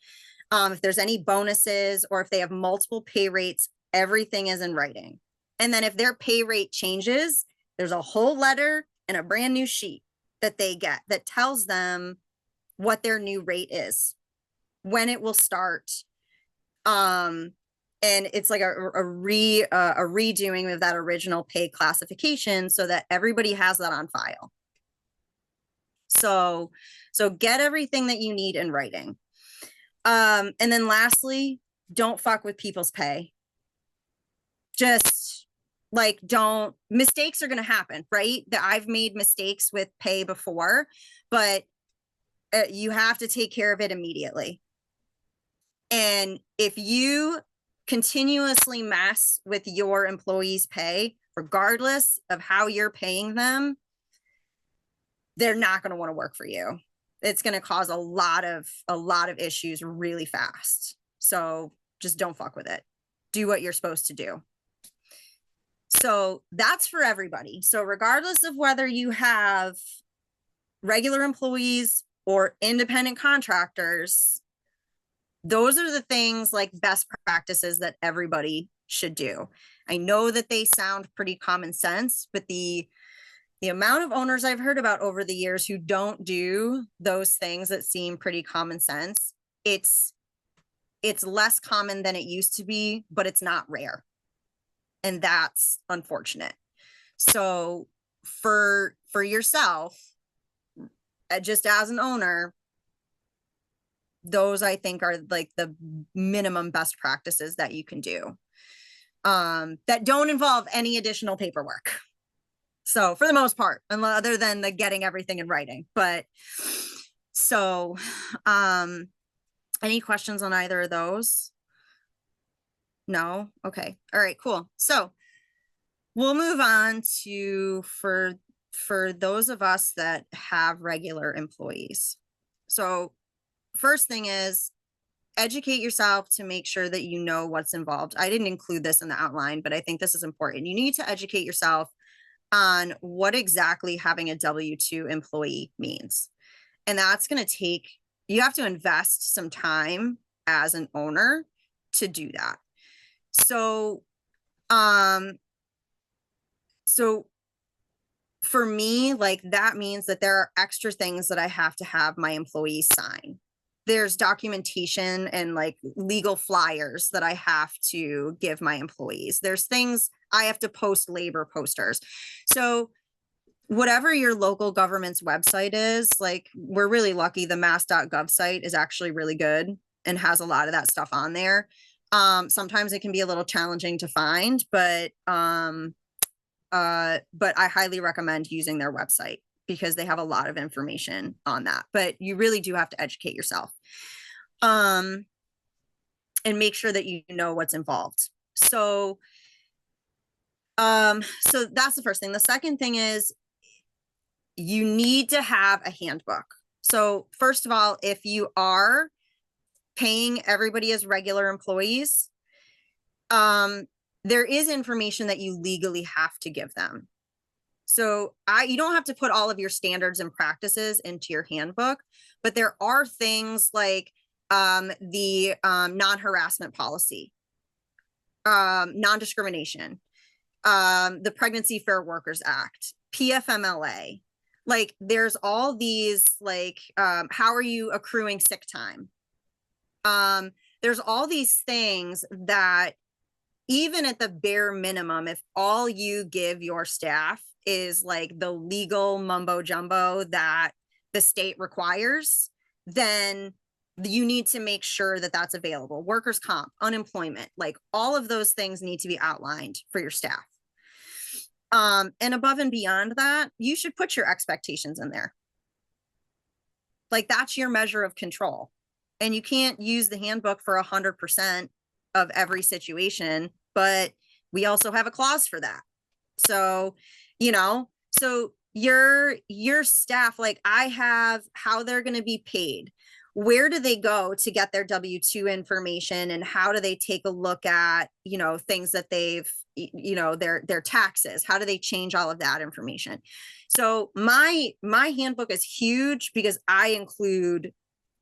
If there's any bonuses or if they have multiple pay rates, everything is in writing. And then if their pay rate changes, there's a whole letter and a brand new sheet that they get that tells them what their new rate is, when it will start. And it's like a redoing of that original pay classification so that everybody has that on file. So get everything that you need in writing. And then lastly, don't fuck with people's pay. Just like, mistakes are going to happen, right? That I've made mistakes with pay before, but you have to take care of it immediately. And if you continuously mess with your employees' pay, regardless of how you're paying them, they're not going to want to work for you. It's going to cause a lot of issues really fast. So just don't fuck with it. Do what you're supposed to do. So that's for everybody. So regardless of whether you have regular employees or independent contractors, those are the things, like best practices, that everybody should do. I know that they sound pretty common sense, but the amount of owners I've heard about over the years who don't do those things that seem pretty common sense, it's less common than it used to be, but it's not rare. And that's unfortunate. So for yourself, just as an owner, those I think are like the minimum best practices that you can do, that don't involve any additional paperwork. So for the most part, other than the getting everything in writing. But so, any questions on either of those? No? Okay. All right, cool. So we'll move on to, for those of us that have regular employees. So first thing is, educate yourself to make sure that you know what's involved. I didn't include this in the outline, but I think this is important. You need to educate yourself on what exactly having a W-2 employee means. And that's going to take, you have to invest some time as an owner to do that. So, so for me, like, that means that there are extra things that I have to have my employees sign. There's documentation and like legal flyers that I have to give my employees. There's things I have to post, labor posters. So whatever your local government's website is, like, we're really lucky. The mass.gov site is actually really good and has a lot of that stuff on there. Sometimes it can be a little challenging to find, but I highly recommend using their website because they have a lot of information on that. But you really do have to educate yourself, and make sure that you know what's involved. So that's the first thing. The second thing is, you need to have a handbook. So first of all, if you are paying everybody as regular employees, there is information that you legally have to give them. So you don't have to put all of your standards and practices into your handbook, but there are things like the non-harassment policy, non-discrimination, the Pregnancy Fair Workers Act, PFMLA. Like, there's all these, like, how are you accruing sick time? There's all these things that, even at the bare minimum, if all you give your staff is like the legal mumbo jumbo that the state requires, then you need to make sure that that's available. Workers' comp, unemployment, like, all of those things need to be outlined for your staff. And above and beyond that, you should put your expectations in there. Like, that's your measure of control. And you can't use the handbook for 100% of every situation, but we also have a clause for that. So, you know, so your staff, like I have how they're going to be paid. Where do they go to get their W-2 information, and how do they take a look at, you know, things that they've, you know, their taxes? How do they change all of that information? So my handbook is huge because I include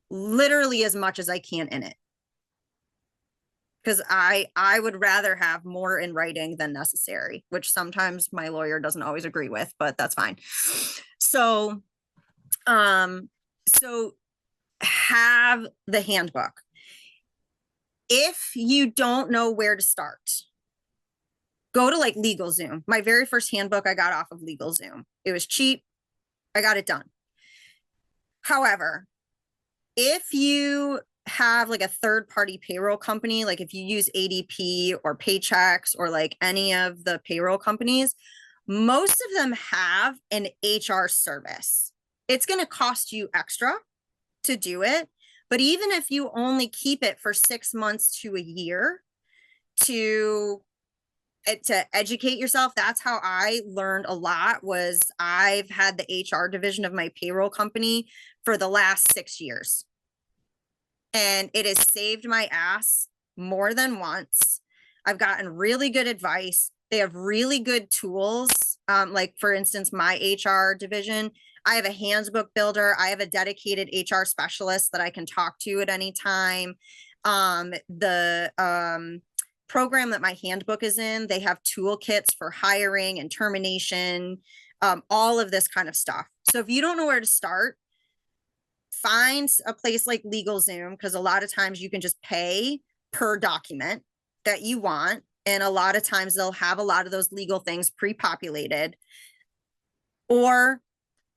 literally as much as I can in it. Because I would rather have more in writing than necessary, which sometimes my lawyer doesn't always agree with, but that's fine. So, so have the handbook. If you don't know where to start, go to like LegalZoom. My very first handbook I got off of LegalZoom. It was cheap. I got it done. However, if you have like a third party payroll company, like if you use ADP or Paychex or like any of the payroll companies, most of them have an HR service. It's going to cost you extra to do it. But even if you only keep it for 6 months to a year to educate yourself, that's how I learned a lot. Was I've had the HR division of my payroll company for the last 6 years. And it has saved my ass more than once. I've gotten really good advice. They have really good tools. Like for instance, my HR division, I have a handbook builder. I have a dedicated HR specialist that I can talk to at any time. The program that my handbook is in, they have toolkits for hiring and termination, all of this kind of stuff. So if you don't know where to start, find a place like LegalZoom, because a lot of times you can just pay per document that you want. And a lot of times they'll have a lot of those legal things pre-populated. Or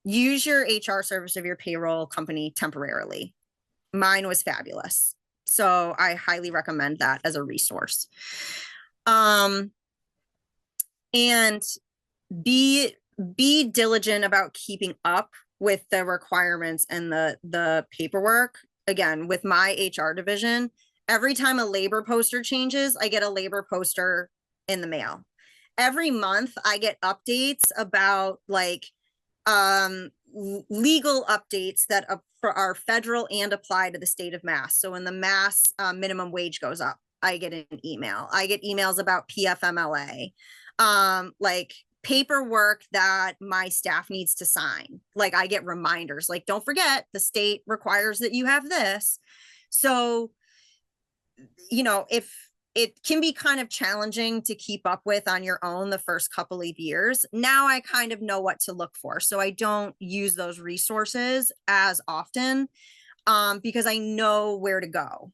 use your HR service of your payroll company temporarily. Mine was fabulous. So I highly recommend that as a resource. And be diligent about keeping up with the requirements and the paperwork. Again, with my HR division, every time a labor poster changes, I get a labor poster in the mail. Every month I get updates about like legal updates that are federal and apply to the state of Mass. So when the Mass minimum wage goes up, I get an email. I get emails about PFMLA, like paperwork that my staff needs to sign. Like I get reminders, like, don't forget, the state requires that you have this. So, you know, if it can be kind of challenging to keep up with on your own the first couple of years, now I kind of know what to look for. So I don't use those resources as often because I know where to go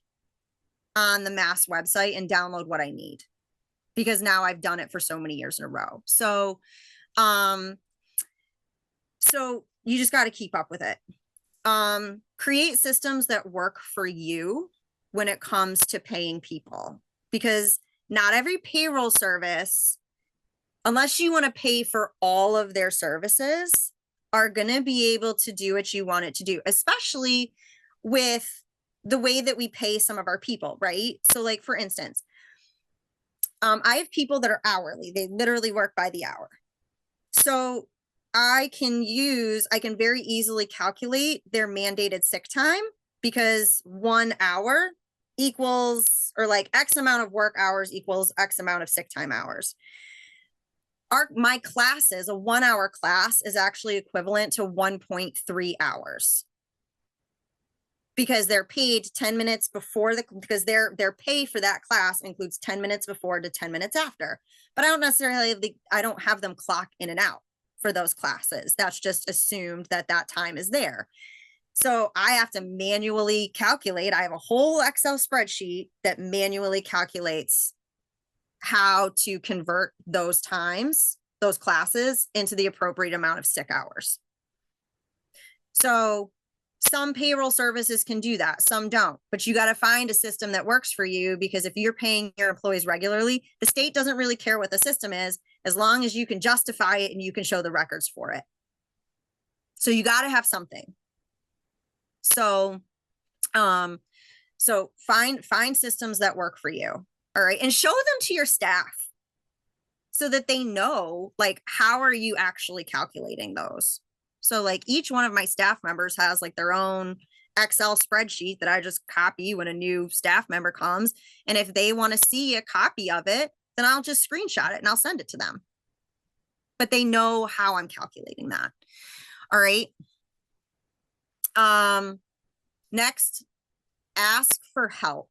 on the Mass website and download what I need, because now I've done it for so many years in a row. So, so you just got to keep up with it. Create systems that work for you when it comes to paying people, because not every payroll service, unless you want to pay for all of their services, are going to be able to do what you want it to do, especially with the way that we pay some of our people, right? So like, for instance, I have people that are hourly. They literally work by the hour. So I can very easily calculate their mandated sick time, because 1 hour equals, or like X amount of work hours equals X amount of sick time hours. My classes, a 1 hour class is actually equivalent to 1.3 hours. Because they're paid 10 minutes before because their pay for that class includes 10 minutes before to 10 minutes after. But I don't have them clock in and out for those classes. That's just assumed that time is there. So I have to manually calculate. I have a whole Excel spreadsheet that manually calculates how to convert those times, those classes, into the appropriate amount of sick hours. So some payroll services can do that, some don't, but you got to find a system that works for you, because if you're paying your employees regularly, the state doesn't really care what the system is, as long as you can justify it and you can show the records for it. So you got to have something. So, so find systems that work for you. All right. And show them to your staff. so that they know, like, how are you actually calculating those? So like each one of my staff members has like their own Excel spreadsheet that I just copy when a new staff member comes. And if they want to see a copy of it, then I'll just screenshot it and I'll send it to them. But they know how I'm calculating that. All right. Next, ask for help.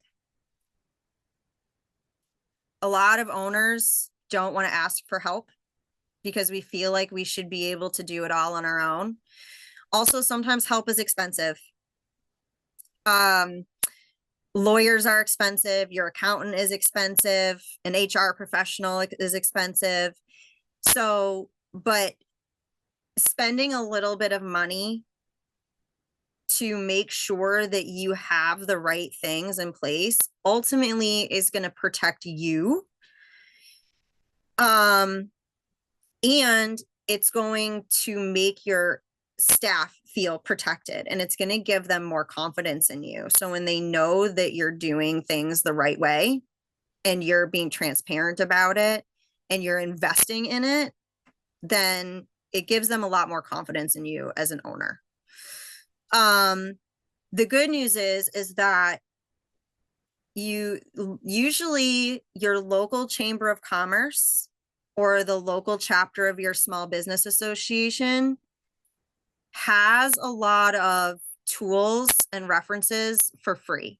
A lot of owners don't want to ask for help because we feel like we should be able to do it all on our own. Also, sometimes help is expensive. Lawyers are expensive, your accountant is expensive, an HR professional is expensive. So, but spending a little bit of money to make sure that you have the right things in place ultimately is going to protect you. And it's going to make your staff feel protected, and it's going to give them more confidence in you. So when they know that you're doing things the right way and you're being transparent about it and you're investing in it, then it gives them a lot more confidence in you as an owner. The good news is that usually your local chamber of commerce or the local chapter of your small business association has a lot of tools and references for free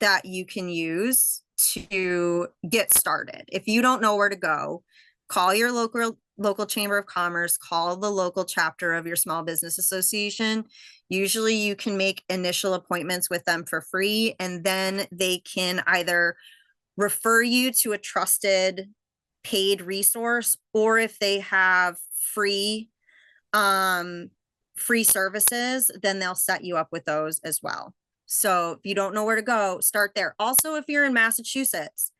that you can use to get started. If you don't know where to go, call your local chamber of commerce, call the local chapter of your small business association. Usually you can make initial appointments with them for free, and then they can either refer you to a trusted paid resource, or if they have free services, then they'll set you up with those as well. So if you don't know where to go, start there. Also, if you're in Massachusetts,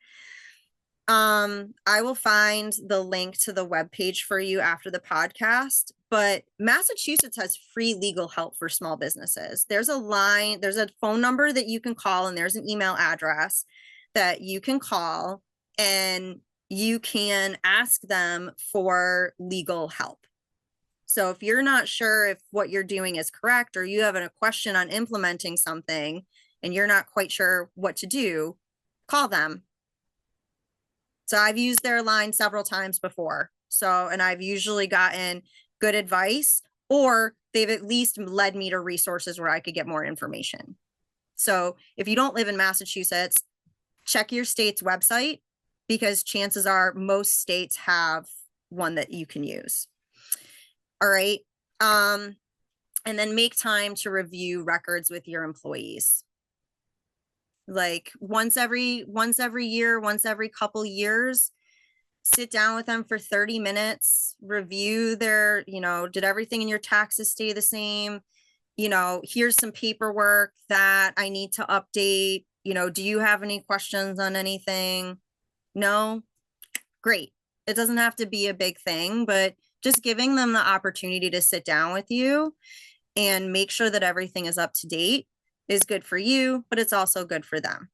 I will find the link to the webpage for you after the podcast, but Massachusetts has free legal help for small businesses. There's a line, there's a phone number that you can call, and there's an email address that you can call, and you can ask them for legal help. So if you're not sure if what you're doing is correct, or you have a question on implementing something and you're not quite sure what to do, call them. So I've used their line several times before. So, and I've usually gotten good advice, or they've at least led me to resources where I could get more information. So if you don't live in Massachusetts, check your state's website, because chances are most states have one that you can use. All right. And then make time to review records with your employees. Like once every year, once every couple years, sit down with them for 30 minutes, review their, did everything in your taxes stay the same? Here's some paperwork that I need to update. Do you have any questions on anything? No? Great. It doesn't have to be a big thing, but just giving them the opportunity to sit down with you and make sure that everything is up to date is good for you, but it's also good for them.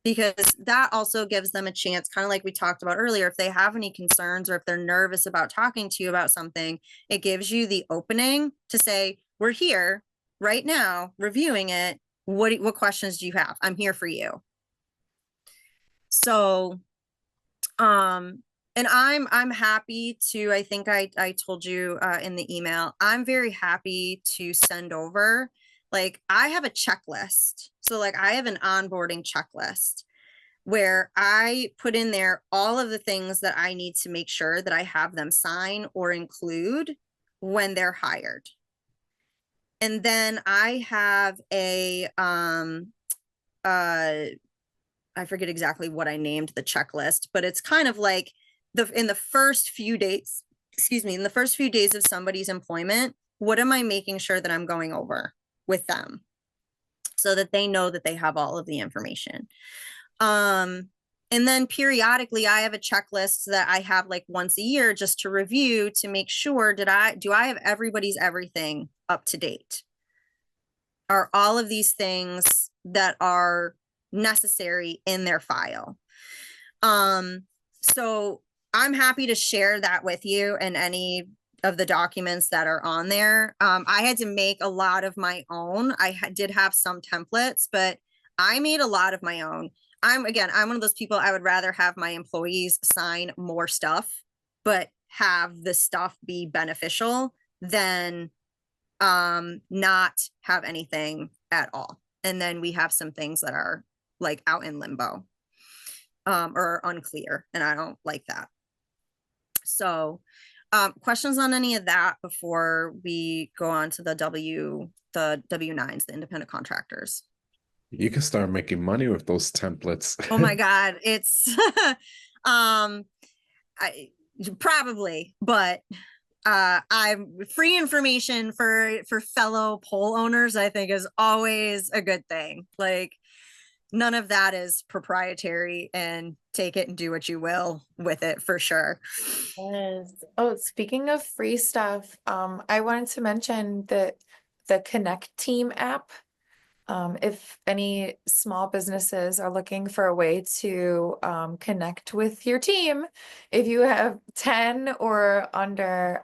Because that also gives them a chance, kind of like we talked about earlier, if they have any concerns or if they're nervous about talking to you about something, it gives you the opening to say, we're here right now reviewing it. What questions do you have? I'm here for you. So, and I'm happy to, I think I told you in the email, I'm very happy to send over, like I have a checklist. So like I have an onboarding checklist where I put in there all of the things that I need to make sure that I have them sign or include when they're hired. And then I have I forget exactly what I named the checklist, but it's kind of like in the first few days of somebody's employment, what am I making sure that I'm going over with them so that they know that they have all of the information. And then periodically I have a checklist that I have like once a year just to review to make sure, do I have everybody's everything up to date? Are all of these things that are necessary in their file? So I'm happy to share that with you and any of the documents that are on there. I had to make a lot of my own. Did have some templates, but I made a lot of my own. I'm one of those people, I would rather have my employees sign more stuff, but have the stuff be beneficial than not have anything at all. And then we have some things that are like out in limbo or unclear, and I don't like that. So questions on any of that before we go on to the W-9s, the independent contractors? You can start making money with those templates. Oh my God, it's I probably, but I'm free information for fellow pole owners, I think is always a good thing. Like none of that is proprietary, and take it and do what you will with it for sure. Yes. Oh, speaking of free stuff, I wanted to mention that the Connect Team app. If any small businesses are looking for a way to connect with your team, if you have 10 or under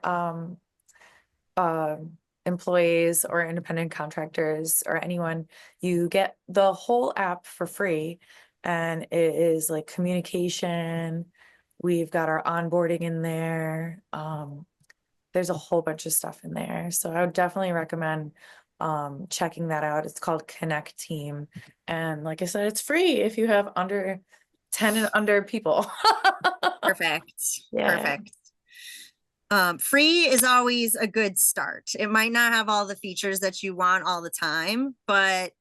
employees or independent contractors or anyone, you get the whole app for free. And it is like communication. We've got our onboarding in there. There's a whole bunch of stuff in there. So I would definitely recommend checking that out. It's called Connect Team. And like I said, it's free if you have under 10 and under people. Perfect. Yeah. Perfect. Free is always a good start. It might not have all the features that you want all the time, but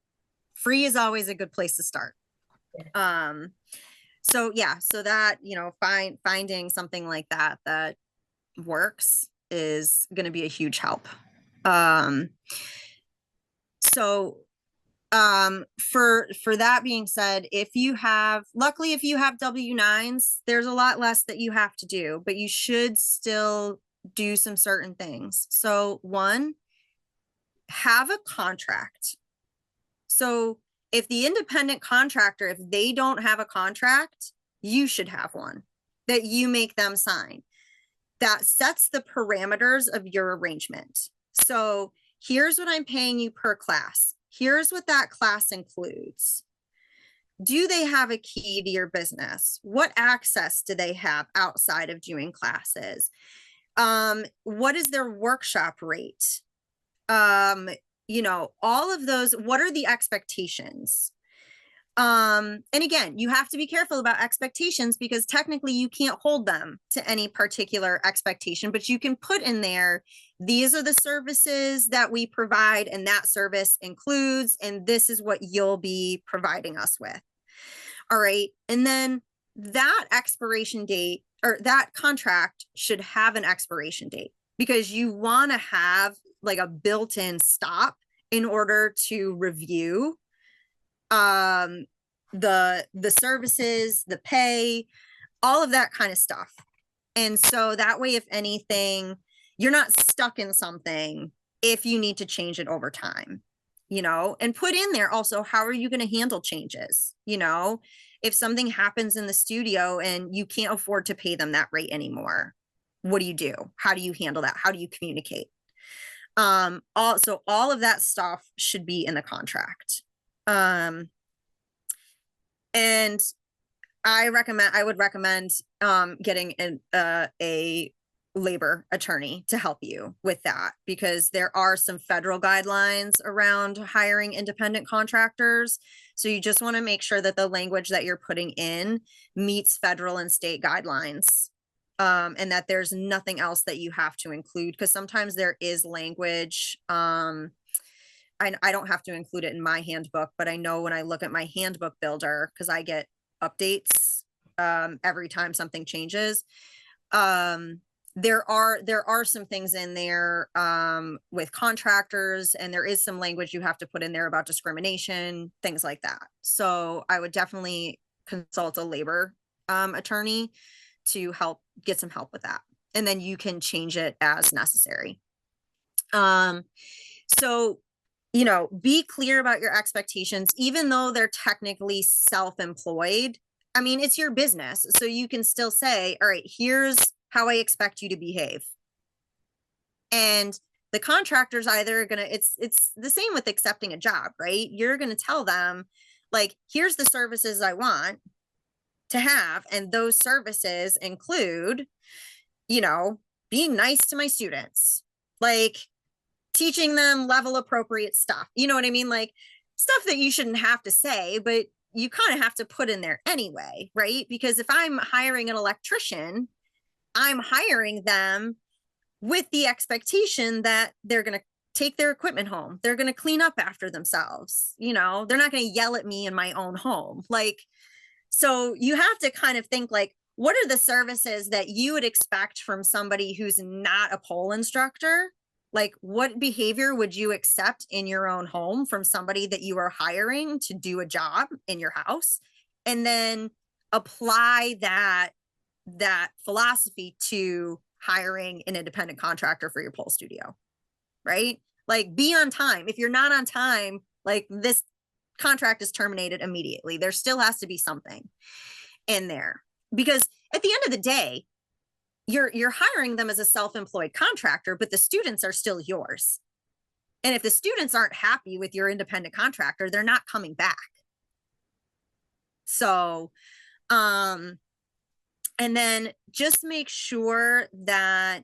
free is always a good place to start. So yeah, so that, finding something like that that works is going to be a huge help. So for that being said, luckily if you have W-9s, there's a lot less that you have to do, but you should still do some certain things. So one, have a contract. So if the independent contractor, if they don't have a contract, you should have one that you make them sign. That sets the parameters of your arrangement. So here's what I'm paying you per class. Here's what that class includes. Do they have a key to your business? What access do they have outside of doing classes? What is their workshop rate? All of those, what are the expectations? And again, you have to be careful about expectations because technically you can't hold them to any particular expectation, but you can put in there, these are the services that we provide and that service includes, and this is what you'll be providing us with. All right. And then that expiration date or that contract should have an expiration date because you want to have like a built-in stop in order to review the services, the pay, all of that kind of stuff. And so that way, if anything, you're not stuck in something if you need to change it over time, and put in there also, how are you going to handle changes? If something happens in the studio and you can't afford to pay them that rate anymore, what do you do? How do you handle that? How do you communicate? Also, all of that stuff should be in the contract. And I would recommend getting a labor attorney to help you with that because there are some federal guidelines around hiring independent contractors. So you just want to make sure that the language that you're putting in meets federal and state guidelines. And that there's nothing else that you have to include because sometimes there is language. I don't have to include it in my handbook, but I know when I look at my handbook builder, because I get updates every time something changes. There are some things in there with contractors, and there is some language you have to put in there about discrimination, things like that. So I would definitely consult a labor attorney to get some help with that. And then you can change it as necessary. So be clear about your expectations, even though they're technically self-employed. I mean, it's your business. So you can still say, all right, here's how I expect you to behave. And the contractor's either gonna, it's the same with accepting a job, right? You're gonna tell them, like, here's the services I want to have. And those services include, you know, being nice to my students, like teaching them level appropriate stuff. You know what I mean? Like stuff that you shouldn't have to say, but you kind of have to put in there anyway, right? Because if I'm hiring an electrician, I'm hiring them with the expectation that they're going to take their equipment home. They're going to clean up after themselves. You know, they're not going to yell at me in my own home. Like, so you have to kind of think like, what are the services that you would expect from somebody who's not a pole instructor? Like, what behavior would you accept in your own home from somebody that you are hiring to do a job in your house? And then apply that philosophy to hiring an independent contractor for your pole studio, right? Like, be on time. If you're not on time, like, this contract is terminated immediately. There still has to be something in there, because at the end of the day, you're hiring them as a self-employed contractor, but the students are still yours. And if the students aren't happy with your independent contractor, they're not coming back. So, and then just make sure that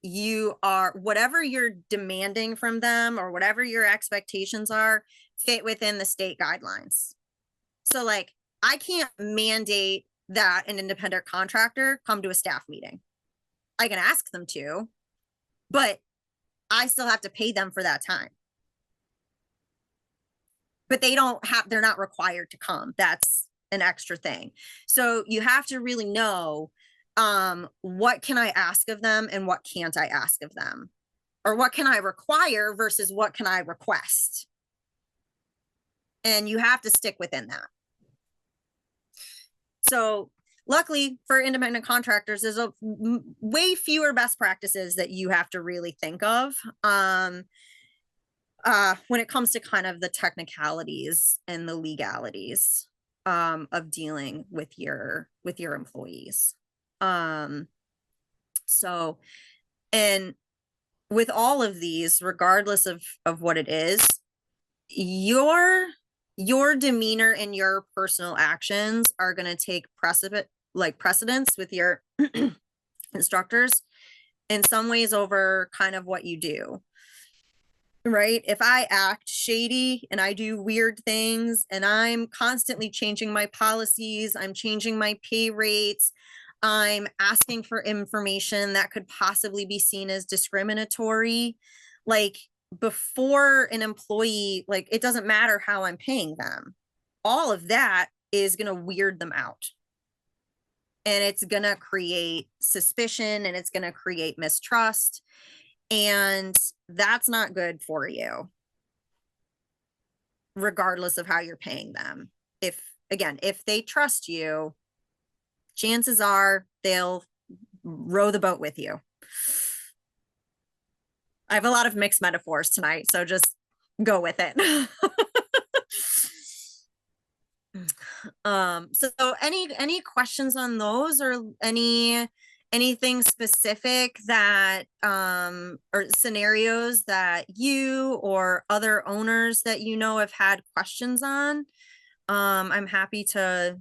you are, whatever you're demanding from them or whatever your expectations are, fit within the state guidelines. So like, I can't mandate that an independent contractor come to a staff meeting. I can ask them to, but I still have to pay them for that time. But they're not required to come. That's an extra thing. So you have to really know, what can I ask of them and what can't I ask of them? Or what can I require versus what can I request? And you have to stick within that. So luckily for independent contractors, there's way fewer best practices that you have to really think of when it comes to kind of the technicalities and the legalities of dealing with your employees. So, and with all of these, regardless of what it is, your demeanor and your personal actions are going to take precedence with your instructors in some ways over kind of what you do. Right? If I act shady and I do weird things and I'm constantly changing my policies, I'm changing my pay rates, I'm asking for information that could possibly be seen as discriminatory, like, before an employee, like, it doesn't matter how I'm paying them. All of that is going to weird them out. And it's going to create suspicion and it's going to create mistrust. And that's not good for you, regardless of how you're paying them. If they trust you, chances are they'll row the boat with you. I have a lot of mixed metaphors tonight, so just go with it. So any questions on those, or anything specific that or scenarios that you or other owners that you know have had questions on? I'm happy to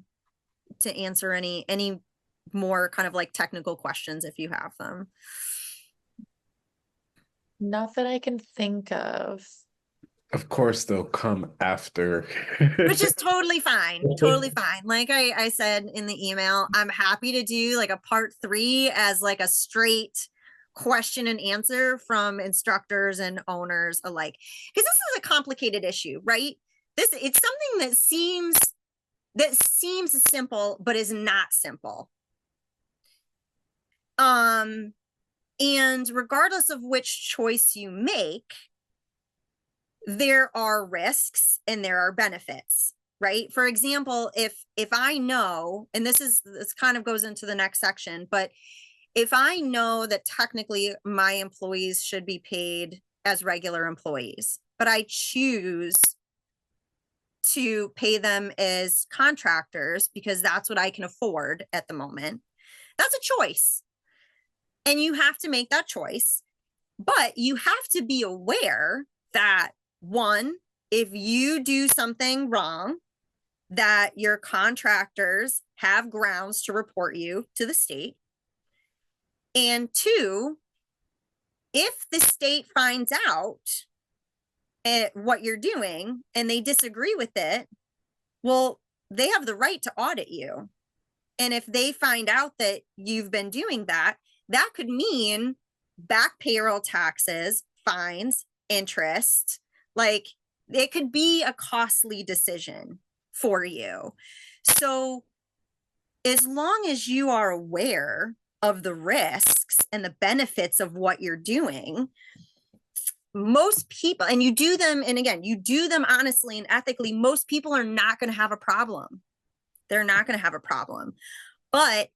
answer any more kind of like technical questions if you have them. Not that I can think of. Of course, they'll come after. Which is totally fine. Totally fine. Like I said in the email, I'm happy to do like a part 3 as like a straight question and answer from instructors and owners alike. Because this is a complicated issue, right? It's something that seems simple, but is not simple. And regardless of which choice you make, there are risks and there are benefits, right? For example, if I know, and this kind of goes into the next section, but if I know that technically my employees should be paid as regular employees, but I choose to pay them as contractors because that's what I can afford at the moment. That's a choice. And you have to make that choice. But you have to be aware that, one, if you do something wrong, that your contractors have grounds to report you to the state. And two, if the state finds out what you're doing and they disagree with it, well, they have the right to audit you. And if they find out that you've been doing that, that could mean back payroll taxes, fines, interest. Like, it could be a costly decision for you. So as long as you are aware of the risks and the benefits of what you're doing, most people, and you do them, and again, you do them honestly and ethically, most people are not going to have a problem. They're not going to have a problem. But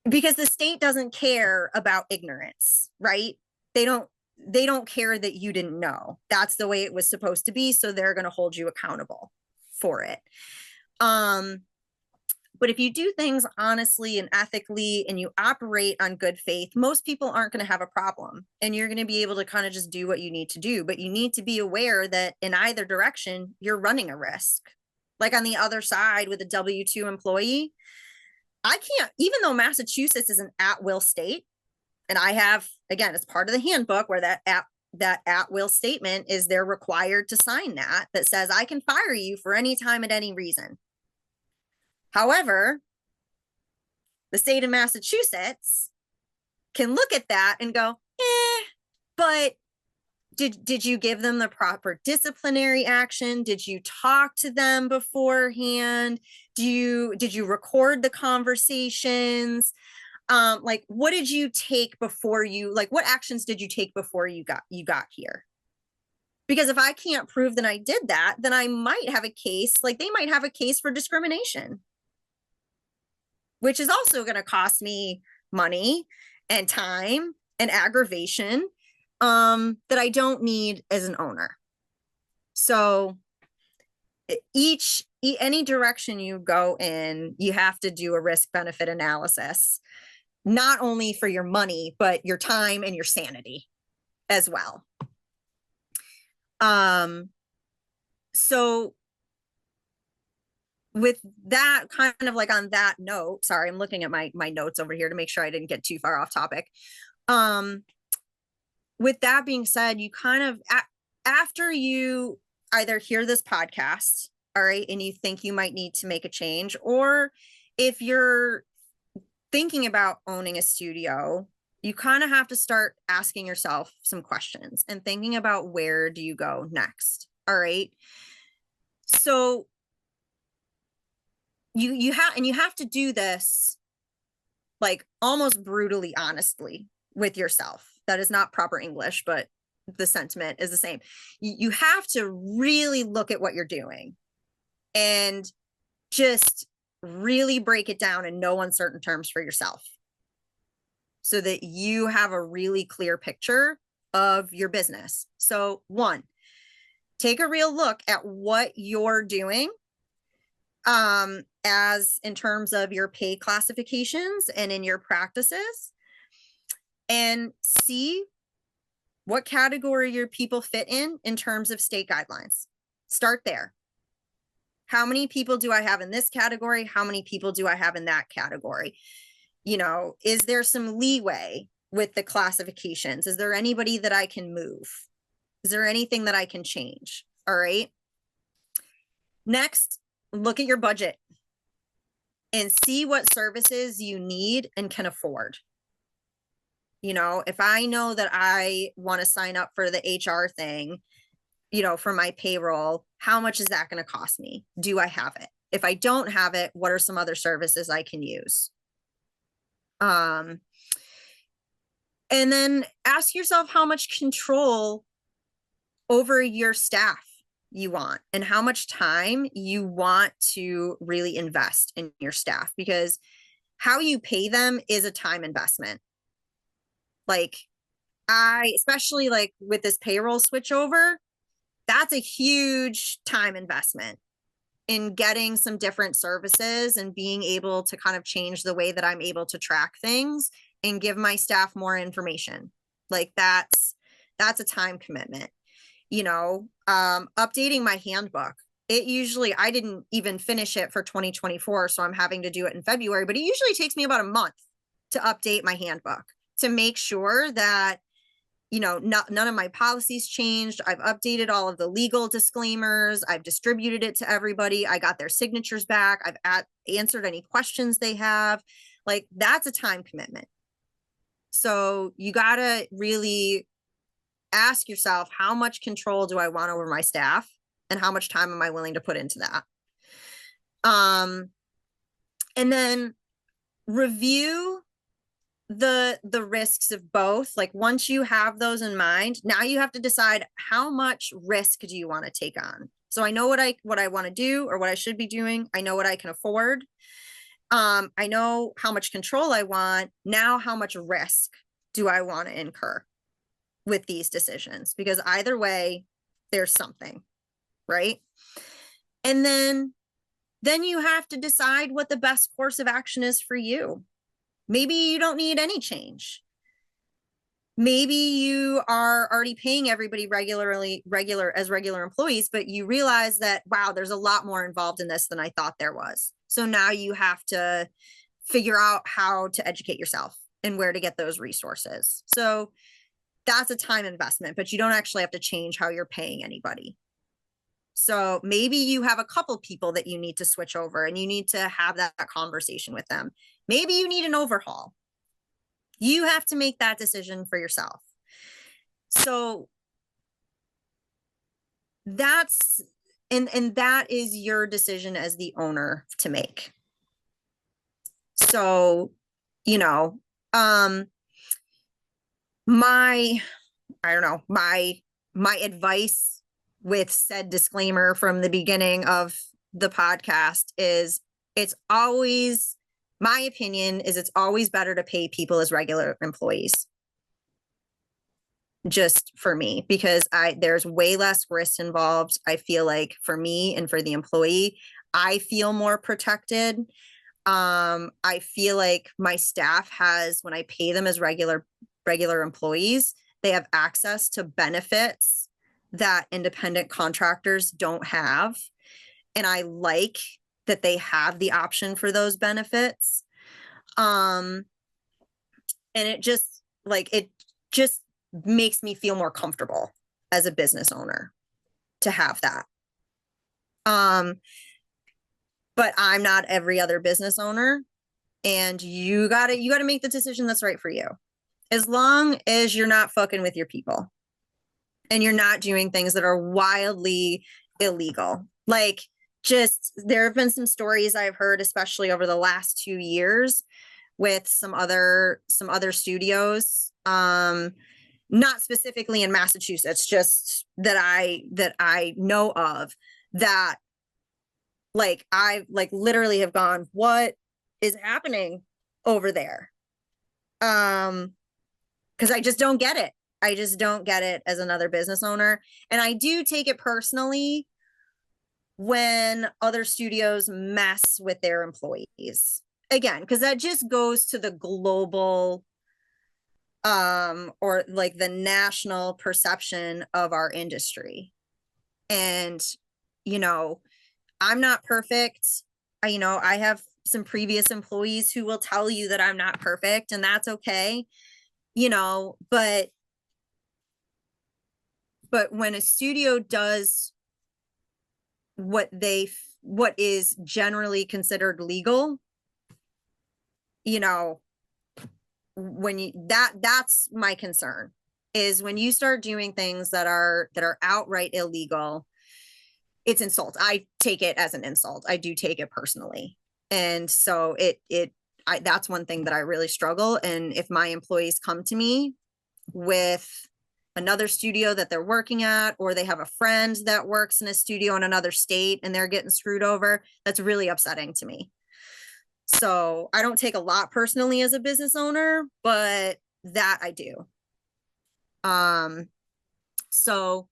because the state doesn't care about ignorance, right? They don't care that you didn't know. That's the way it was supposed to be. So they're going to hold you accountable for it. But if you do things honestly and ethically and you operate on good faith, most people aren't going to have a problem, and you're going to be able to kind of just do what you need to do. But you need to be aware that in either direction, you're running a risk. Like on the other side with a W-2 employee, I can't, even though Massachusetts is an at-will state, and I have, again, it's part of the handbook where that at-will statement is, they're required to sign that says I can fire you for any time at any reason. However, the state of Massachusetts can look at that and go, but did you give them the proper disciplinary action? Did you talk to them beforehand? Did you record the conversations? Like, what did you take before you, like, what actions did you take before you got here? Because if I can't prove that I did that, then I might have a case, like they might have a case for discrimination, which is also going to cost me money and time and aggravation that I don't need as an owner. So any direction you go in, you have to do a risk benefit analysis, not only for your money, but your time and your sanity as well. So with that, kind of like on that note, sorry, I'm looking at my notes over here to make sure I didn't get too far off topic. With that being said, you kind of, after you either hear this podcast, all right, and you think you might need to make a change, or if you're thinking about owning a studio, you kind of have to start asking yourself some questions and thinking about, where do you go next? All right. So you have to do this like almost brutally honestly with yourself. That is not proper English, but the sentiment is the same. You have to really look at what you're doing and just really break it down in no uncertain terms for yourself, so that you have a really clear picture of your business. So one, take a real look at what you're doing as in terms of your pay classifications and in your practices, and see what category your people fit in terms of state guidelines. Start there. How many people do I have in this category? How many people do I have in that category? You know, is there some leeway with the classifications? Is there anybody that I can move? Is there anything that I can change? All right. Next, look at your budget and see what services you need and can afford. You know, if I know that I want to sign up for the HR thing, you know, for my payroll, how much is that going to cost me? Do I have it? If I don't have it, what are some other services I can use? And then ask yourself how much control over your staff you want and how much time you want to really invest in your staff, because how you pay them is a time investment. Like, especially like with this payroll switchover, that's a huge time investment in getting some different services and being able to kind of change the way that I'm able to track things and give my staff more information. Like that's a time commitment. Updating my handbook. I didn't even finish it for 2024, so I'm having to do it in February, but it usually takes me about a month to update my handbook to make sure that, none of my policies changed. I've updated all of the legal disclaimers. I've distributed it to everybody. I got their signatures back. I've answered any questions they have. Like, that's a time commitment. So you got to really ask yourself, how much control do I want over my staff and how much time am I willing to put into that? And then review the risks of both. Like, once you have those in mind, now you have to decide how much risk do you want to take on. So I know what I want to do or what I should be doing. I know what I can afford. I know how much control I want. Now, how much risk do I want to incur with these decisions? Because either way, there's something, right? And then you have to decide what the best course of action is for you. Maybe you don't need any change. Maybe you are already paying everybody regular employees, but you realize that, wow, there's a lot more involved in this than I thought there was. So now you have to figure out how to educate yourself and where to get those resources. So that's a time investment, but you don't actually have to change how you're paying anybody. So maybe you have a couple people that you need to switch over and you need to have that conversation with them. Maybe you need an overhaul. You have to make that decision for yourself. So that's, and that is your decision as the owner to make. So, my advice with said disclaimer from the beginning of the podcast is, my opinion is it's always better to pay people as regular employees. Just for me, because there's way less risk involved. I feel like for me and for the employee, I feel more protected. I feel like my staff when I pay them as regular employees, they have access to benefits that independent contractors don't have. And I like that they have the option for those benefits. And it just makes me feel more comfortable as a business owner to have that. But I'm not every other business owner, and you gotta make the decision that's right for you. As long as you're not fucking with your people and you're not doing things that are wildly illegal. Like, there have been some stories I've heard, especially over the last 2 years, with some other studios, not specifically in Massachusetts, just that I know of, that I literally have gone, what is happening over there? Because I just don't get it. I just don't get it as another business owner. And I do take it personally when other studios mess with their employees. Again, because that just goes to the global or the national perception of our industry. And, I'm not perfect. I have some previous employees who will tell you that I'm not perfect, and that's okay. But when a studio does what is generally considered legal, that's my concern, is when you start doing things that are outright illegal. It's insult. I take it as an insult. I do take it personally. And so that's one thing that I really struggle. And if my employees come to me with another studio that they're working at, or they have a friend that works in a studio in another state and they're getting screwed over, that's really upsetting to me. So I don't take a lot personally as a business owner, but that I do. So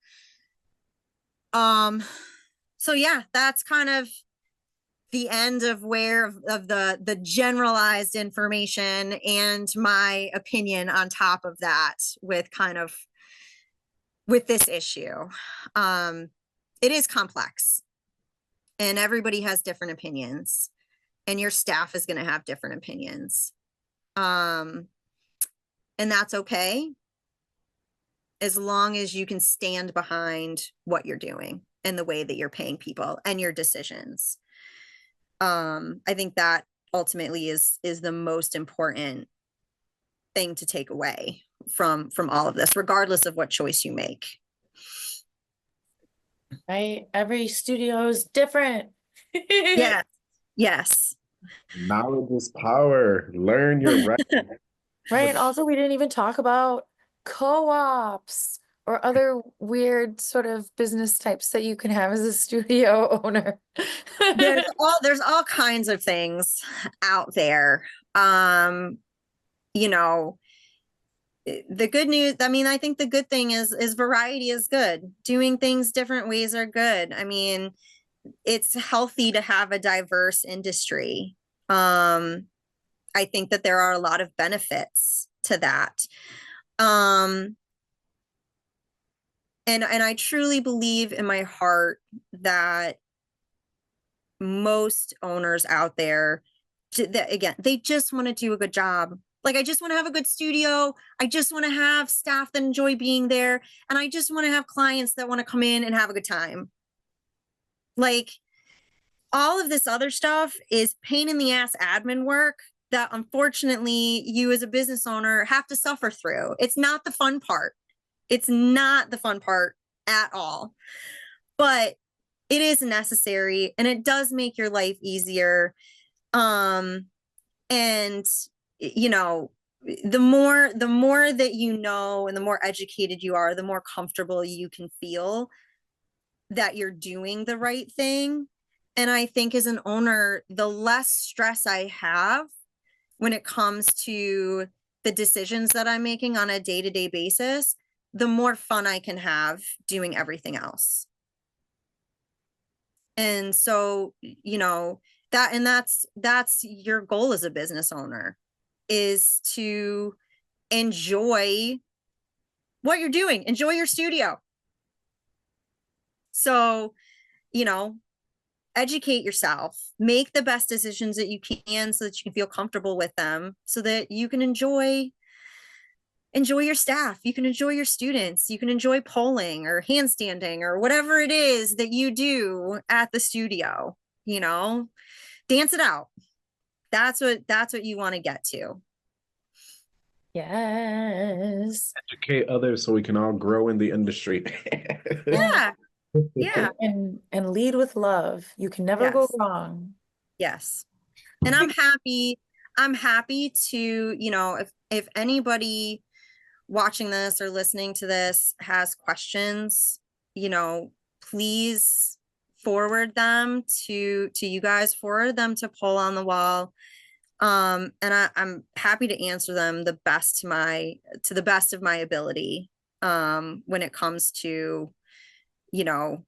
So yeah, that's kind of the end of the generalized information and my opinion on top of that with this issue. It is complex and everybody has different opinions and your staff is going to have different opinions. And that's okay, as long as you can stand behind what you're doing and the way that you're paying people and your decisions. I think that ultimately is the most important thing to take away from all of this, regardless of what choice you make. Right? Every studio is different. Yes. Yes. Knowledge is power. Learn your right. Right. Also, we didn't even talk about co-ops or other weird sort of business types that you can have as a studio owner. There's all kinds of things out there. You know, the good news, I mean, I think the good thing is variety is good. Doing things different ways are good. I mean, it's healthy to have a diverse industry. I think that there are a lot of benefits to that. And I truly believe in my heart that most owners out there, again, they just want to do a good job. Like, I just want to have a good studio. I just want to have staff that enjoy being there. And I just want to have clients that want to come in and have a good time. Like, all of this other stuff is pain in the ass admin work that unfortunately you as a business owner have to suffer through. It's not the fun part. It's not the fun part at all. But it is necessary and it does make your life easier. And you know, the more that you know and the more educated you are, the more comfortable you can feel that you're doing the right thing. And I think as an owner, the less stress I have when it comes to the decisions that I'm making on a day-to-day basis, the more fun I can have doing everything else. And so, you know, that's your goal as a business owner, is to enjoy what you're doing, enjoy your studio. So, you know, educate yourself, make the best decisions that you can so that you can feel comfortable with them, so that you can enjoy your staff, you can enjoy your students, you can enjoy polling or handstanding or whatever it is that you do at the studio. You know, dance it out. That's what you want to get to. Yes. Educate others so we can all grow in the industry. Yeah. Yeah. And lead with love. You can never go Yes. wrong. Yes. And I'm happy to, you know, if anybody watching this or listening to this has questions, you know, please forward them to you guys, forward them to Pull on the Wall. And I'm happy to answer them to the best of my ability, when it comes to, you know,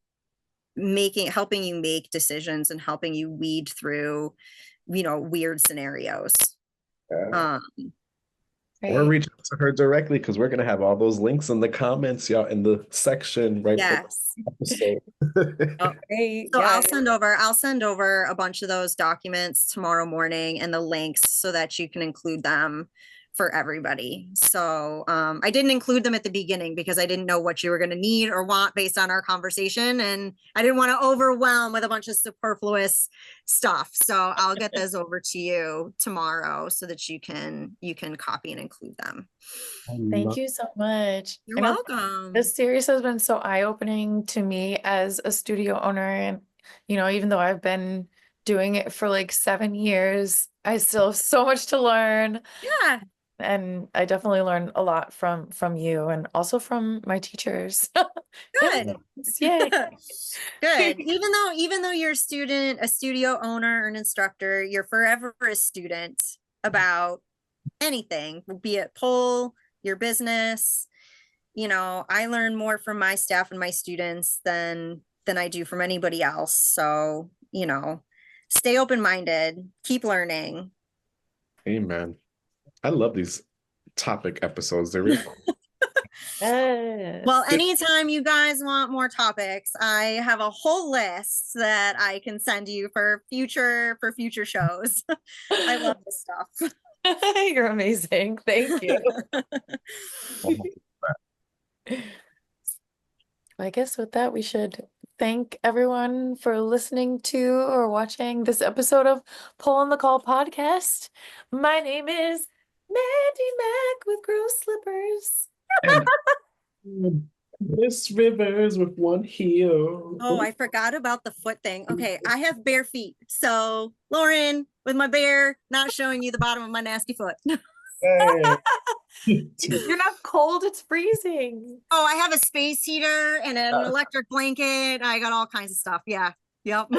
helping you make decisions and helping you weed through, you know, weird scenarios. Yeah. Or Right. reach out to her directly, because we're gonna have all those links in the comments, y'all, in the section right below Yes. the episode. Oh, Right. so Yeah. I'll send over a bunch of those documents tomorrow morning and the links so that you can include them for everybody. So I didn't include them at the beginning because I didn't know what you were going to need or want based on our conversation. And I didn't want to overwhelm with a bunch of superfluous stuff. So I'll get those over to you tomorrow so that you can copy and include them. Thank you so much. You're I know welcome. this series has been so eye-opening to me as a studio owner. And, you know, even though I've been doing it for like 7 years, I still have so much to learn. Yeah. And I definitely learned a lot from you and also from my teachers. Good. Yay. Good. Even though you're a studio owner, or an instructor, you're forever a student about anything, be it Pull, your business. You know, I learn more from my staff and my students than than I do from anybody else. So, you know, stay open-minded, keep learning. Amen. I love these topic episodes. They're really cool. Well, anytime you guys want more topics, I have a whole list that I can send you for future shows. I love this stuff. You're amazing. Thank you. I guess with that, we should thank everyone for listening to or watching this episode of Pull on the Call podcast. My name is Mandy Mac with Gross Slippers. And Cris Rivers with one heel. Oh, I forgot about the foot thing. Okay, I have bare feet. So, Lauren, with my bare, not showing you the bottom of my nasty foot. Hey. You're not cold, it's freezing. Oh, I have a space heater and an electric blanket. I got all kinds of stuff. Yeah. Yep.